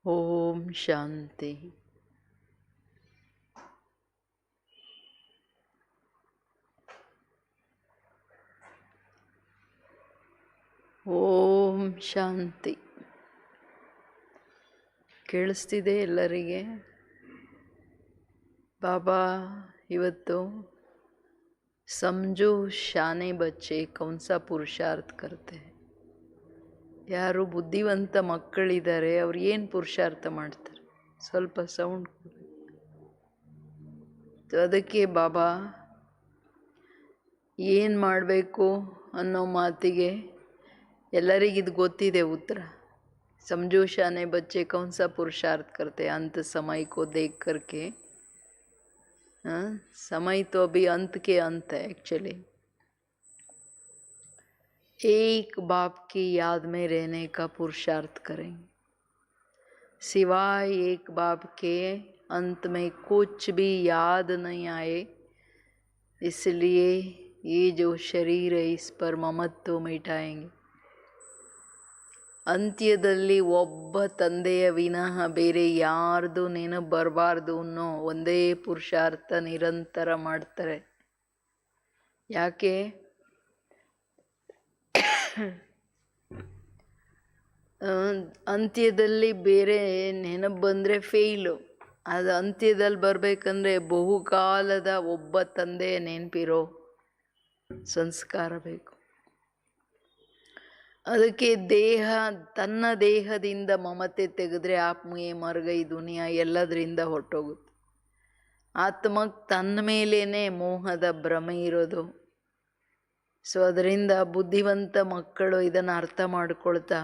ಓಂ ಶಾಂತಿ. ಓಂ ಶಾಂತಿ. ಕೇಳಿಸ್ತಿದೆ ಎಲ್ಲರಿಗೆ? ಬಾಬಾ ಇವತ್ತು ಸಮझो ಶಾನೆ ಬಚ್ಚೆ ಕೌನ್ಸಾ ಪುರುಷಾರ್ಥ ಕರ್ತೆ. ಯಾರು ಬುದ್ಧಿವಂತ ಮಕ್ಕಳಿದ್ದಾರೆ ಅವ್ರು ಏನು ಪುರುಷಾರ್ಥ ಮಾಡ್ತಾರೆ? ಸ್ವಲ್ಪ ಸೌಂಡ್. ಅದಕ್ಕೆ ಬಾಬಾ ಏನು ಮಾಡಬೇಕು ಅನ್ನೋ ಮಾತಿಗೆ ಎಲ್ಲರಿಗಿದು ಗೊತ್ತಿದೆ ಉತ್ತರ. समझो शाने बच्चे कौन सा पुरुषार्थ करते हैं अंत समय को देख करके. समय तो अभी अंत के अंत है एक्चुअली. एक बाप की याद में रहने का पुरुषार्थ करेंगे. सिवाय एक बाप के अंत में कुछ भी याद नहीं आए, इसलिए ये जो शरीर है इस पर ममत्व मिटाएंगे. ಅಂತ್ಯದಲ್ಲಿ ಒಬ್ಬ ತಂದೆಯ ವಿನಃ ಬೇರೆ ಯಾರ್ದು ನೆನಪು ಬರಬಾರ್ದು ಅನ್ನೋ ಒಂದೇ ಪುರುಷಾರ್ಥ ನಿರಂತರ ಮಾಡ್ತಾರೆ. ಯಾಕೆ? ಅಂತ್ಯದಲ್ಲಿ ಬೇರೆ ನೆನಪು ಬಂದರೆ ಫೇಲು. ಅದು ಅಂತ್ಯದಲ್ಲಿ ಬರಬೇಕಂದ್ರೆ ಬಹುಕಾಲದ ಒಬ್ಬ ತಂದೆಯ ನೆನಪಿರೋ ಸಂಸ್ಕಾರ ಬೇಕು. ಅದಕ್ಕೆ ದೇಹ, ತನ್ನ ದೇಹದಿಂದ ಮಮತೆ ತೆಗೆದ್ರೆ ಆತ್ಮೀಯ ಮಾರ್ಗ ಈ ದುನಿಯಾ ಎಲ್ಲದರಿಂದ ಹೊರಟೋಗುತ್ತೆ. ಆತ್ಮಕ್ಕೆ ತನ್ನ ಮೇಲೇ ಮೋಹದ ಭ್ರಮೆ ಇರೋದು. ಸೊ ಅದರಿಂದ ಬುದ್ಧಿವಂತ ಮಕ್ಕಳು ಇದನ್ನು ಅರ್ಥ ಮಾಡ್ಕೊಳ್ತಾ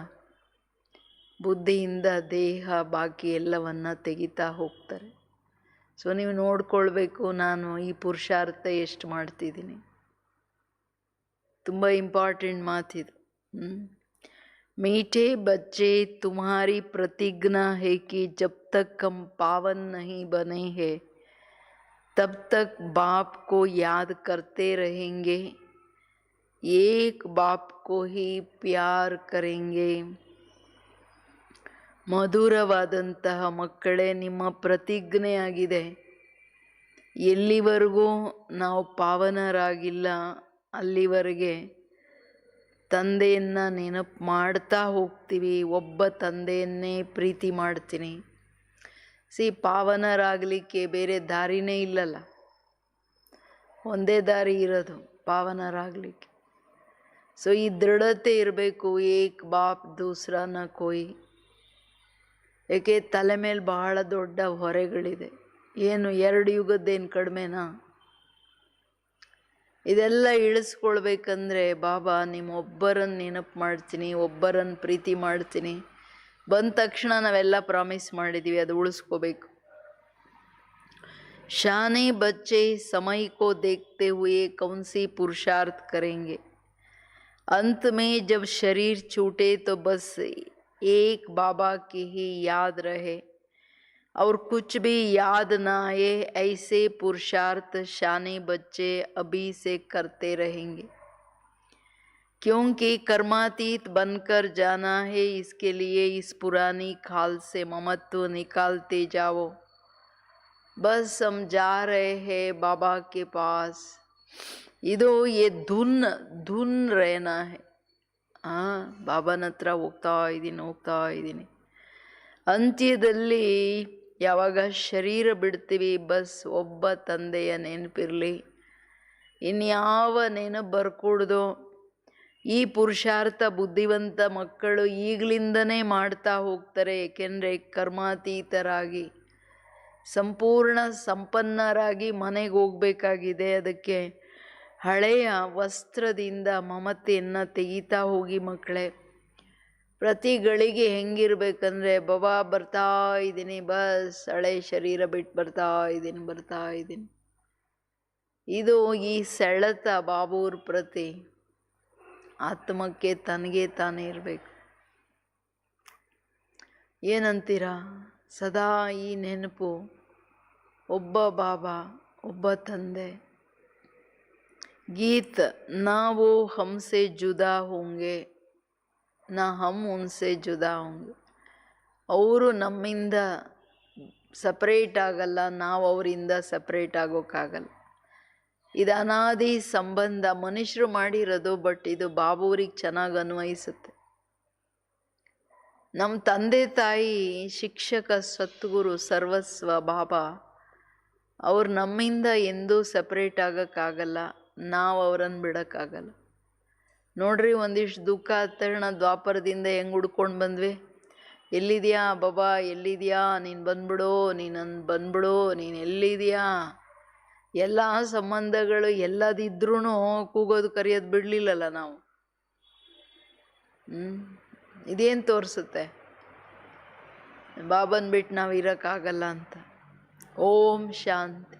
ಬುದ್ಧಿಯಿಂದ ದೇಹ ಬಾಕಿ ಎಲ್ಲವನ್ನ ತೆಗಿತಾ ಹೋಗ್ತಾರೆ. ಸೊ ನೀವು ನೋಡ್ಕೊಳ್ಬೇಕು, ನಾನು ಈ ಪುರುಷಾರ್ಥ ಎಷ್ಟು ಮಾಡ್ತಿದ್ದೀನಿ. ತುಂಬ ಇಂಪಾರ್ಟೆಂಟ್ ಮಾತಿದು. मीठे बच्चे तुम्हारी प्रतिज्ञा है कि जब तक हम पावन नहीं बने हैं तब तक बाप को याद करते रहेंगे, एक बाप को ही प्यार करेंगे. ಮಧುರವಾದಂತಹ ಮಕ್ಕಳೇ, ನಿಮ್ಮ ಪ್ರತಿಜ್ಞೆ ಆಗಿದೆ, ಎಲ್ಲಿವರೆಗೂ ನಾವು ಪಾವನರಾಗಿಲ್ಲ ಅಲ್ಲಿವರೆಗೆ ತಂದೆಯನ್ನು ನೆನಪು ಮಾಡ್ತಾ ಹೋಗ್ತೀವಿ. ಒಬ್ಬ ತಂದೆಯನ್ನೇ ಪ್ರೀತಿ ಮಾಡ್ತೀನಿ. ಪಾವನರಾಗಲಿಕ್ಕೆ ಬೇರೆ ದಾರಿನೇ ಇಲ್ಲಲ್ಲ, ಒಂದೇ ದಾರಿ ಇರೋದು ಪಾವನರಾಗಲಿಕ್ಕೆ. ಸೊ ಈ ದೃಢತೆ ಇರಬೇಕು. ಏಕ್ ಬಾಪ್ ದೂಸರಾ ನ ಕೋಯಿ. ಏಕೆ ತಲೆ ಮೇಲೆ ಬಹಳ ದೊಡ್ಡ ಹೊರೆಗಳಿದೆ. ಏನು ಎರಡು ಯುಗದ್ದೇನು ಕಡಿಮೆನಾ? ಇದೆಲ್ಲ ಇಳಿಸ್ಕೊಳ್ಬೇಕಂದ್ರೆ ಬಾಬಾ ನಿಮ್ಮೊಬ್ಬರನ್ನು ನೆನಪು ಮಾಡ್ತೀನಿ, ಒಬ್ಬರನ್ನು ಪ್ರೀತಿ ಮಾಡ್ತೀನಿ. ಬಂದ ತಕ್ಷಣ ನಾವೆಲ್ಲ ಪ್ರಾಮಿಸ್ ಮಾಡಿದ್ದೀವಿ, ಅದು ಉಳಿಸ್ಕೋಬೇಕು. ಶಾನೆ ಬಚ್ಚೆ ಸಮಯ ಕೋ ದೇಖ್ತೆ ಹುಯೆ ಕೌನ್ ಸಿ ಪುರುಷಾರ್ಥ ಕರೆಂಗೆ. अंत में जब शरीर छूटे तो बस एक बाबा की ही याद रहे और कुछ भी याद ना आए, ऐसे पुरुषार्थ शाने बच्चे अभी से करते रहेंगे. क्योंकि कर्मातीत बनकर जाना है, इसके लिए इस पुरानी खाल से ममत्व निकालते जाओ. बस हम जा रहे हैं बाबा के पास. ಇದು ये ಧುನ್ ರೇನಾ ಹೇ. ಬಾಬಾನ ಹತ್ರ ಹೋಗ್ತಾ ಇದ್ದೀನಿ. ಅಂತ್ಯದಲ್ಲಿ ಯಾವಾಗ ಶರೀರ ಬಿಡ್ತೀವಿ, ಬಸ್ ಒಬ್ಬ ತಂದೆಯ ನೆನಪಿರಲಿ, ಇನ್ಯಾವ ನೆನಪು ಬರ್ಕೊಡ್ದು. ಈ ಪುರುಷಾರ್ಥ ಬುದ್ಧಿವಂತ ಮಕ್ಕಳು ಈಗಲಿಂದನೇ ಮಾಡ್ತಾ ಹೋಗ್ತಾರೆ. ಏಕೆಂದರೆ ಕರ್ಮಾತೀತರಾಗಿ ಸಂಪೂರ್ಣ ಸಂಪನ್ನರಾಗಿ ಮನೆಗೆ ಹೋಗ್ಬೇಕಾಗಿದೆ. ಅದಕ್ಕೆ ಹಳೆಯ ವಸ್ತ್ರದಿಂದ ಮಮತೆಯನ್ನು ತೆಗಿತಾ ಹೋಗಿ ಮಕ್ಕಳೇ. ಪ್ರತಿ ಗಳಿಗೆ ಹೆಂಗಿರ್ಬೇಕಂದ್ರೆ, ಬಾಬಾ ಬರ್ತಾ ಇದ್ದೀನಿ, ಬಸ್ ಹಳೆ ಶರೀರ ಬಿಟ್ಟು ಬರ್ತಾ ಇದ್ದೀನಿ. ಇದು ಈ ಸೆಳೆತ ಬಾಬೂರ್ ಪ್ರತಿ ಆತ್ಮಕ್ಕೆ ತನಗೆ ತಾನೇ ಇರಬೇಕು. ಏನಂತೀರಾ? ಸದಾ ಈ ನೆನಪು, ಒಬ್ಬ ಬಾಬಾ, ಒಬ್ಬ ತಂದೆ. गीत ना वो हमसे जुदा होंगे ना हम उनसे जुदा होंगे. ಅವರು ನಮ್ಮಿಂದ ಸಪ್ರೇಟ್ ಆಗಲ್ಲ, ನಾವು ಅವರಿಂದ ಸಪ್ರೇಟ್ ಆಗೋಕ್ಕಾಗಲ್ಲ. ಇದು ಅನಾದಿ ಸಂಬಂಧ ಮನುಷ್ಯರು ಮಾಡಿರೋದು, ಬಟ್ ಇದು ಬಾಬೂರಿಗೆ ಚೆನ್ನಾಗಿ ಅನ್ವಯಿಸುತ್ತೆ. ನಮ್ಮ ತಂದೆ ತಾಯಿ, ಶಿಕ್ಷಕ, ಸದ್ಗುರು, ಸರ್ವಸ್ವ ಬಾಬಾ ಅವ್ರು ನಮ್ಮಿಂದ ಎಂದೂ ಸಪ್ರೇಟ್ ಆಗೋಕ್ಕಾಗಲ್ಲ, ನಾವು ಅವರನ್ನು ಬಿಡೋಕ್ಕಾಗಲ್ಲ. ನೋಡ್ರಿ, ಒಂದಿಷ್ಟು ದುಃಖ ಆದ ತಕ್ಷಣ ದ್ವಾಪರದಿಂದ ಹೆಂಗೆ ಹುಡ್ಕೊಂಡು ಬಂದ್ವಿ. ಎಲ್ಲಿದೆಯಾ ಬಾಬಾ, ಎಲ್ಲಿದೆಯಾ, ನೀನು ಬಂದ್ಬಿಡು, ಬಂದ್ಬಿಡು, ನೀನು ಎಲ್ಲಿದೆಯಾ. ಎಲ್ಲ ಸಂಬಂಧಗಳು ಎಲ್ಲದಿದ್ರೂ ಕೂಗೋದು ಕರೆಯೋದು ಬಿಡಲಿಲ್ಲಲ್ಲ ನಾವು. ಇದೇನು ತೋರಿಸುತ್ತೆ ಬಾಬನ್ ಬಿಟ್ಟು ನಾವು ಇರೋಕ್ಕಾಗಲ್ಲ ಅಂತ. ಓಂ ಶಾಂತಿ.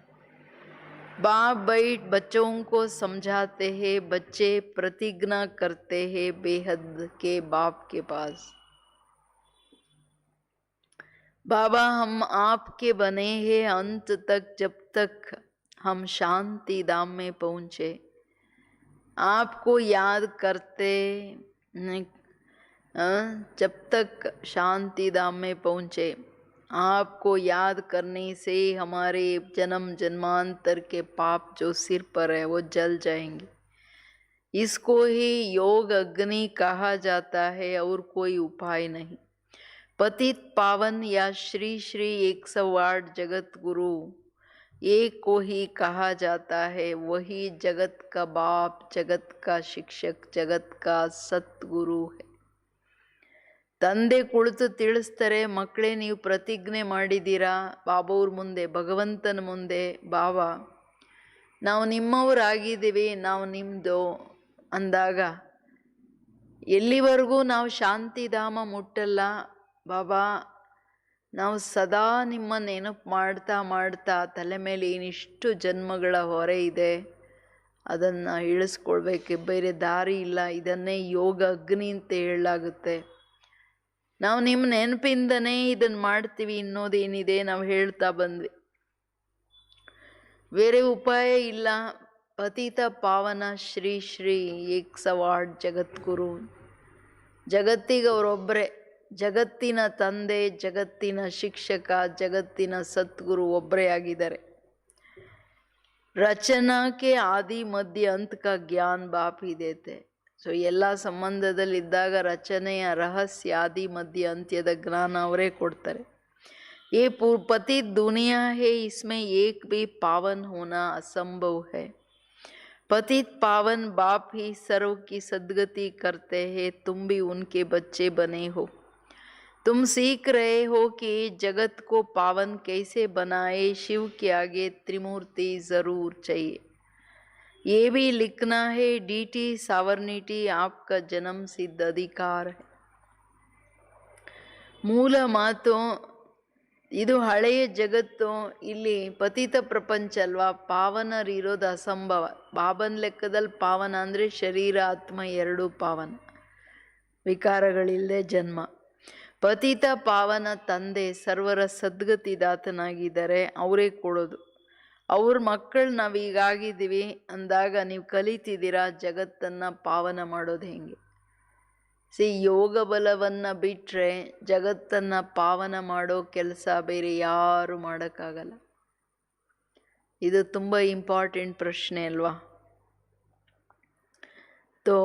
बाप बैठ बच्चों को समझाते हैं, बच्चे प्रतिज्ञा करते हैं बेहद के बाप के पास। बाबा हम आपके बने हैं अंत तक, जब तक हम शांति धाम में पहुँचे। आपको याद करते जब तक शांति धाम में पहुँचे। आपको याद करने से हमारे जन्म जन्मांतर के पाप जो सिर पर है वो जल जाएंगे। इसको ही योग अग्नि कहा जाता है और कोई उपाय नहीं। पतित पावन या श्री श्री 108 जगत गुरु एक को ही कहा जाता है। वही जगत का बाप, जगत का शिक्षक, जगत का सतगुरु है। ತಂದೆ ಕುಳಿತು ತಿಳಿಸ್ತಾರೆ, ಮಕ್ಕಳೇ ನೀವು ಪ್ರತಿಜ್ಞೆ ಮಾಡಿದ್ದೀರಾ ಬಾಬಾವ್ರ ಮುಂದೆ, ಭಗವಂತನ ಮುಂದೆ, ಬಾಬಾ ನಾವು ನಿಮ್ಮವರಾಗಿದ್ದೀವಿ, ನಾವು ನಿಮ್ಮದು ಅಂದಾಗ ಎಲ್ಲಿವರೆಗೂ ನಾವು ಶಾಂತಿಧಾಮ ಮುಟ್ಟಲ್ಲ ಬಾಬಾ. ನಾವು ಸದಾ ನಿಮ್ಮ ನೆನಪು ಮಾಡ್ತಾ ಮಾಡ್ತಾ ತಲೆ ಮೇಲೆ ಏನಿಷ್ಟು ಜನ್ಮಗಳ ಹೊರೆ ಇದೆ ಅದನ್ನು ಇಳಿಸ್ಕೊಳ್ಬೇಕು, ಬೇರೆ ದಾರಿ ಇಲ್ಲ. ಇದನ್ನೇ ಯೋಗ ಅಗ್ನಿ ಅಂತ ಹೇಳಲಾಗುತ್ತೆ. ನಾವು ನಿಮ್ಮ ನೆನಪಿಂದನೇ ಇದನ್ನು ಮಾಡ್ತೀವಿ ಅನ್ನೋದೇನಿದೆ ನಾವು ಹೇಳ್ತಾ ಬಂದ್ವಿ. ಬೇರೆ ಉಪಾಯ ಇಲ್ಲ. ಪತಿತ ಪಾವನ ಶ್ರೀ ಶ್ರೀ 108 ಜಗದ್ಗುರು, ಜಗತ್ತಿಗೆ ಅವರೊಬ್ಬರೇ, ಜಗತ್ತಿನ ತಂದೆ, ಜಗತ್ತಿನ ಶಿಕ್ಷಕ, ಜಗತ್ತಿನ ಸದ್ಗುರು ಒಬ್ಬರೇ ಆಗಿದ್ದಾರೆ. ರಚನಾಕ್ಕೆ ಆದಿ ಮಧ್ಯ अंत का ज्ञान बाप ही देते। ಸೊ ಎಲ್ಲ ಸಂಬಂಧದಲ್ಲಿದ್ದಾಗ ರಚನೆಯ ರಹಸ್ಯ, ಆದಿ ಮಧ್ಯ ಅಂತ್ಯದ ಜ್ಞಾನ ಅವರೇ ಕೊಡ್ತಾರೆ. ये पतित दुनिया है, इसमें एक भी पावन होना असंभव है। पतित पावन बाप ही सर्व की सद्गति करते हैं। तुम भी उनके बच्चे बने हो। तुम सीख रहे हो कि जगत को पावन कैसे बनाए। शिव के आगे त्रिमूर्ति जरूर चाहिए। ये भी लिखना है, डीटी सावर्निटी आपका जन्म सिद्ध अधिकार है। ಮೂಲ ಮಾತು ಇದು. ಹಳೆಯ ಜಗತ್ತು, ಇಲ್ಲಿ ಪತಿತ ಪ್ರಪಂಚ ಅಲ್ವಾ, ಪಾವನರಿರೋದು ಅಸಂಭವ. ಬಾಬನ ಲೆಕ್ಕದಲ್ಲಿ ಪಾವನ ಅಂದರೆ ಶರೀರ ಆತ್ಮ ಎರಡೂ ಪಾವನ, ವಿಕಾರಗಳಿಲ್ಲದೆ ಜನ್ಮ. ಪತಿತ ಪಾವನ ತಂದೆ ಸರ್ವರ ಸದ್ಗತಿದಾತನಾಗಿದ್ದಾರೆ, ಅವರೇ ಕೊಡೋದು. ಅವ್ರ ಮಕ್ಕಳು ನಾವೀಗಾಗಿದ್ದೀವಿ ಅಂದಾಗ ನೀವು ಕಲಿತಿದ್ದೀರಾ ಜಗತ್ತನ್ನು ಪಾವನ ಮಾಡೋದು ಹೆಂಗೆ. ಯೋಗ ಬಲವನ್ನು ಬಿಟ್ಟರೆ ಜಗತ್ತನ್ನು ಪಾವನ ಮಾಡೋ ಕೆಲಸ ಬೇರೆ ಯಾರು ಮಾಡೋಕ್ಕಾಗಲ್ಲ. ಇದು ತುಂಬ ಇಂಪಾರ್ಟೆಂಟ್ ಪ್ರಶ್ನೆ ಅಲ್ವಾ. तो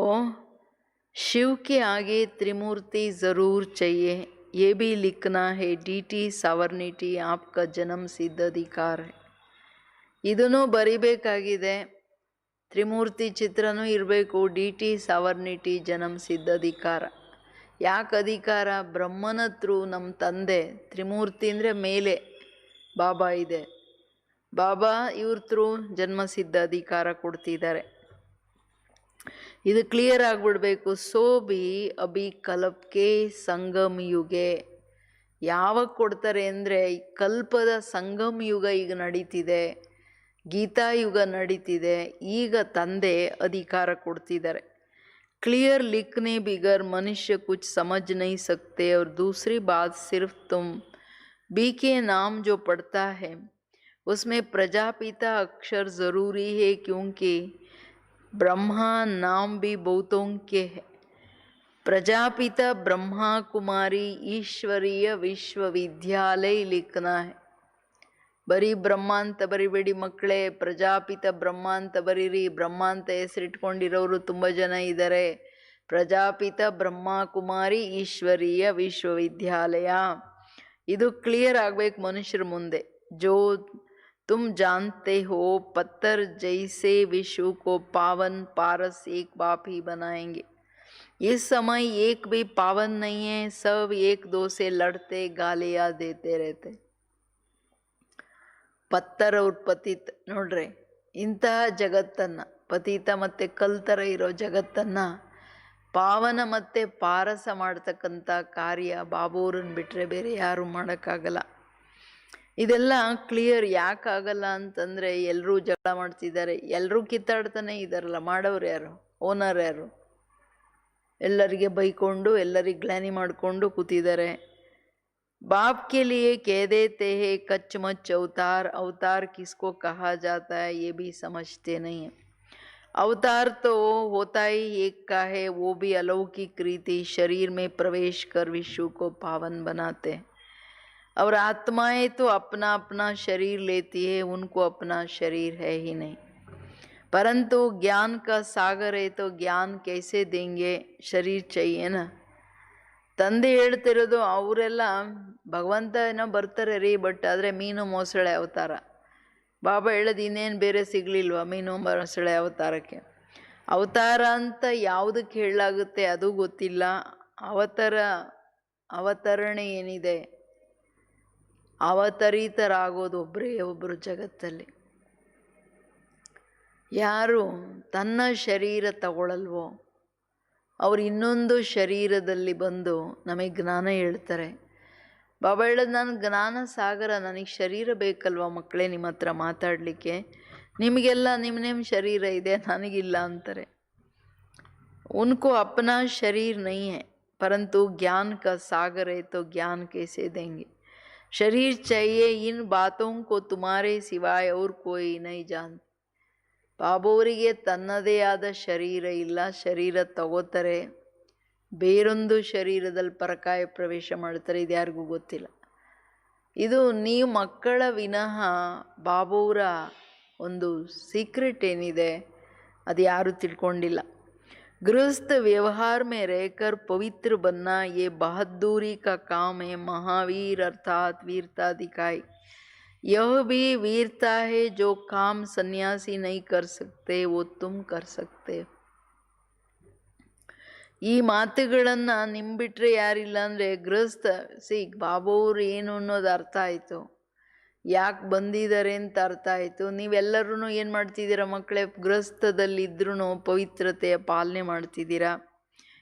शिव के आगे त्रिमूर्ति ज़रूर चाहिए। ये भी लिखना है, डीटी सावर्निटी आपका जन्म सिद्ध अधिकार है। ಇದನ್ನು ಬರಿಬೇಕಾಗಿದೆ. ತ್ರಿಮೂರ್ತಿ ಚಿತ್ರನೂ ಇರಬೇಕು, ಡಿ.ಟಿ ಸಾವರ್ನಿಟಿ ಜನ್ಮ ಸಿದ್ಧ ಅಧಿಕಾರ. ಯಾಕೆ ಅಧಿಕಾರ? ಬ್ರಹ್ಮನ ಥ್ರೂ ನಮ್ಮ ತಂದೆ, ತ್ರಿಮೂರ್ತಿ ಅಂದರೆ ಮೇಲೆ ಬಾಬಾ ಇದೆ, ಬಾಬಾ ಇವ್ರ ಥ್ರೂ ಜನ್ಮಸಿದ್ಧ ಅಧಿಕಾರ ಕೊಡ್ತಿದ್ದಾರೆ. ಇದು ಕ್ಲಿಯರ್ ಆಗಿಬಿಡ್ಬೇಕು. ಸೋ ಬಿ ಅಭಿ ಕಲ್ಪಕ್ಕೆ ಸಂಗಮ ಯುಗೆ. ಯಾವಾಗ ಕೊಡ್ತಾರೆ ಅಂದರೆ ಕಲ್ಪದ ಸಂಗಮ ಯುಗ ಈಗ ನಡೀತಿದೆ, ಗೀತಾಯುಗ ನಡೀತಿದೆ, ಈಗ ತಂದೆ ಅಧಿಕಾರ ಕೊಡ್ತಿದ್ದಾರೆ. क्लियर लिखने बिगर मनुष्य कुछ समझ नहीं सकते। और दूसरी बात, सिर्फ तुम बी के नाम जो पढ़ता है उसमें प्रजापिता अक्षर ज़रूरी है, क्योंकि ब्रह्मा नाम भी बहुतों के है। प्रजापिता ब्रह्मा कुमारी ईश्वरीय विश्वविद्यालय लिखना है. ಬರೀ ಬ್ರಹ್ಮ ಅಂತ ಬರಿಬೇಡಿ ಮಕ್ಕಳೇ, ಪ್ರಜಾಪಿತ ಬ್ರಹ್ಮ ಅಂತ ಬರೀರಿ. ಬ್ರಹ್ಮ ಅಂತ ಹೆಸರಿಟ್ಕೊಂಡಿರೋರು ತುಂಬ ಜನ ಇದ್ದಾರೆ. ಪ್ರಜಾಪಿತ ಬ್ರಹ್ಮ ಕುಮಾರಿ ಈಶ್ವರೀಯ ವಿಶ್ವವಿದ್ಯಾಲಯ, ಇದು ಕ್ಲಿಯರ್ ಆಗ್ಬೇಕು ಮನುಷ್ಯರ ಮುಂದೆ. ಜೋ तुम जानते हो पत्थर जैसे विश्व को पावन पारस एक बाप ही बनाएंगे. इस समय एक भी पावन नहीं है, सब एक दो से लड़ते गालियां देते रहते. ಪತ್ತರ ಅವ್ರ ಪತಿತ್ ನೋಡ್ರಿ, ಇಂತಹ ಜಗತ್ತನ್ನ, ಪತಿತ ಮತ್ತೆ ಕಲ್ತರ ಇರೋ ಜಗತ್ತನ್ನ ಪಾವನ ಮತ್ತೆ ಪಾರಸ ಮಾಡ್ತಕ್ಕಂಥ ಕಾರ್ಯ ಬಾಬೂರನ್ನ ಬಿಟ್ಟರೆ ಬೇರೆ ಯಾರು ಮಾಡೋಕ್ಕಾಗಲ್ಲ. ಇದೆಲ್ಲ ಕ್ಲಿಯರ್ ಯಾಕಾಗಲ್ಲ ಅಂತಂದರೆ, ಎಲ್ಲರೂ ಜಗಳ ಮಾಡ್ತಿದ್ದಾರೆ, ಎಲ್ಲರೂ ಕಿತ್ತಾಡ್ತಾನೆ ಇದ್ದಾರಲ್ಲ. ಮಾಡೋರು ಯಾರು? ಓನರ್ ಯಾರು? ಎಲ್ಲರಿಗೆ ಬೈಕೊಂಡು ಎಲ್ಲರಿಗೆ ಗ್ಲಾನಿ ಮಾಡಿಕೊಂಡು ಕೂತಿದ್ದಾರೆ. बाप के लिए कह देते हैं कच्चमच अवतार. अवतार किसको कहा जाता है ये भी समझते नहीं है. अवतार तो होता ही एक का है, वो भी अलौकिक रीति शरीर में प्रवेश कर विश्व को पावन बनाते हैं. और आत्माएं तो अपना अपना शरीर लेती है, उनको अपना शरीर है ही नहीं. परंतु ज्ञान का सागर है तो ज्ञान कैसे देंगे? शरीर चाहिए ना. ತಂದೆ ಹೇಳ್ತಿರೋದು, ಅವರೆಲ್ಲ ಭಗವಂತ ಏನೋ ಬರ್ತಾರೆ ರೀ, ಬಟ್ ಆದರೆ ಮೀನು ಮೊಸಳೆ ಅವತಾರ. ಬಾಬಾ ಹೇಳೋದು ಇನ್ನೇನು ಬೇರೆ ಸಿಗಲಿಲ್ವ ಮೀನು ಮೊಸಳೆ ಅವತಾರಕ್ಕೆ? ಅವತಾರ ಅಂತ ಯಾವುದಕ್ಕೆ ಹೇಳಲಾಗುತ್ತೆ ಅದು ಗೊತ್ತಿಲ್ಲ. ಅವತರಣೆ ಏನಿದೆ, ಅವತರಿತರಾಗೋದು ಒಬ್ಬರು ಜಗತ್ತಲ್ಲಿ. ಯಾರು ತನ್ನ ಶರೀರ ತಗೊಳ್ಳಲ್ವೋ ಅವ್ರು ಇನ್ನೊಂದು ಶರೀರದಲ್ಲಿ ಬಂದು ನಮಗೆ ಜ್ಞಾನ ಹೇಳ್ತಾರೆ. ಬಾಬಾ ಹೇಳೋದು, ನಾನು ಜ್ಞಾನ ಸಾಗರ, ನನಗೆ ಶರೀರ ಬೇಕಲ್ವ ಮಕ್ಕಳೇ ನಿಮ್ಮ ಹತ್ರ ಮಾತಾಡಲಿಕ್ಕೆ. ನಿಮಗೆಲ್ಲ ನಿಮ್ಮ ಶರೀರ ಇದೆ, ನನಗಿಲ್ಲ ಅಂತಾರೆ. उनको अपना शरीर नहीं है, परंतु ज्ञान का सागर है तो ज्ञान कैसे देंगे? शरीर चाहिए, इन बातों को तुम्हारे सिवाय और कोई नहीं जानता. ಬಾಬೋರಿಗೆ ತನ್ನದೇ ಆದ ಶರೀರ ಇಲ್ಲ, ಶರೀರ ತಗೋತಾರೆ, ಬೇರೊಂದು ಶರೀರದಲ್ಲಿ ಪರಕಾಯ ಪ್ರವೇಶ ಮಾಡ್ತಾರೆ. ಇದು ಯಾರಿಗೂ ಗೊತ್ತಿಲ್ಲ. ಇದು ನೀವು ಮಕ್ಕಳ ವಿನಃ ಬಾಬೋರ ಒಂದು ಸೀಕ್ರೆಟ್ ಏನಿದೆ ಅದು ಯಾರೂ ತಿಳ್ಕೊಂಡಿಲ್ಲ. गृहस्थ व्यवहार में रहकर पवित्र बनना ये बहादुरी का काम है. महावीर अर्थात वीरता दिखाई. यह भी वीरता है, जो काम सन्यासी नहीं कर सकते वो तुम कर सकते. ಈ ಮಾತುಗಳನ್ನು ನಿಮ್ಮ ಬಿಟ್ಟರೆ ಯಾರಿಲ್ಲ ಅಂದರೆ ಗೃಹಸ್ಥ ಬಾಬೋರು ಏನು ಅನ್ನೋದು ಅರ್ಥ ಆಯಿತು, ಯಾಕೆ ಬಂದಿದ್ದಾರೆ ಅಂತ ಅರ್ಥ ಆಯಿತು. ನೀವೆಲ್ಲರೂ ಏನು ಮಾಡ್ತಿದ್ದೀರಾ ಮಕ್ಕಳೇ? ಗೃಹಸ್ಥದಲ್ಲಿದ್ರೂ ಪವಿತ್ರತೆಯ ಪಾಲನೆ ಮಾಡ್ತಿದ್ದೀರಾ.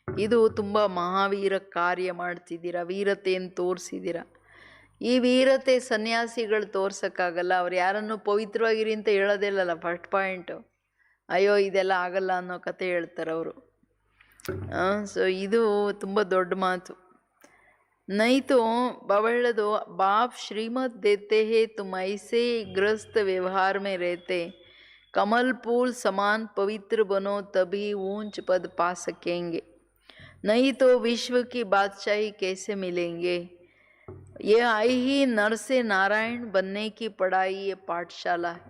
ಇದು ತುಂಬ ಮಹಾವೀರ ಕಾರ್ಯ ಮಾಡ್ತಿದ್ದೀರಾ, ವೀರತೆಯನ್ನು ತೋರಿಸಿದ್ದೀರಾ. ಈ ವೀರತೆ ಸನ್ಯಾಸಿಗಳು ತೋರ್ಸೋಕ್ಕಾಗಲ್ಲ. ಅವ್ರು ಯಾರನ್ನು ಪವಿತ್ರವಾಗಿರಿ ಅಂತ ಹೇಳೋದಿಲ್ಲಲ್ಲ. ಫಸ್ಟ್ ಪಾಯಿಂಟು, ಅಯ್ಯೋ ಇದೆಲ್ಲ ಆಗಲ್ಲ ಅನ್ನೋ ಕತೆ ಹೇಳ್ತಾರೆ ಅವರು. ಸೊ ಇದು ತುಂಬ ದೊಡ್ಡ ಮಾತು. ನೈತು ಬಾಬಾ ಹೇಳೋದು, बाप श्रीमत देते हैं तुम ऐसे ग्रस्त व्यवहार में रहते, कमल फूल समान पवित्र बनो तभी ऊंच पद पा सकेंगे, नहीं तो विश्व की बादशाही कैसे मिलेंगे. ये आई ही नर से नारायण बनने की पढ़ाई, ये पाठशाला है.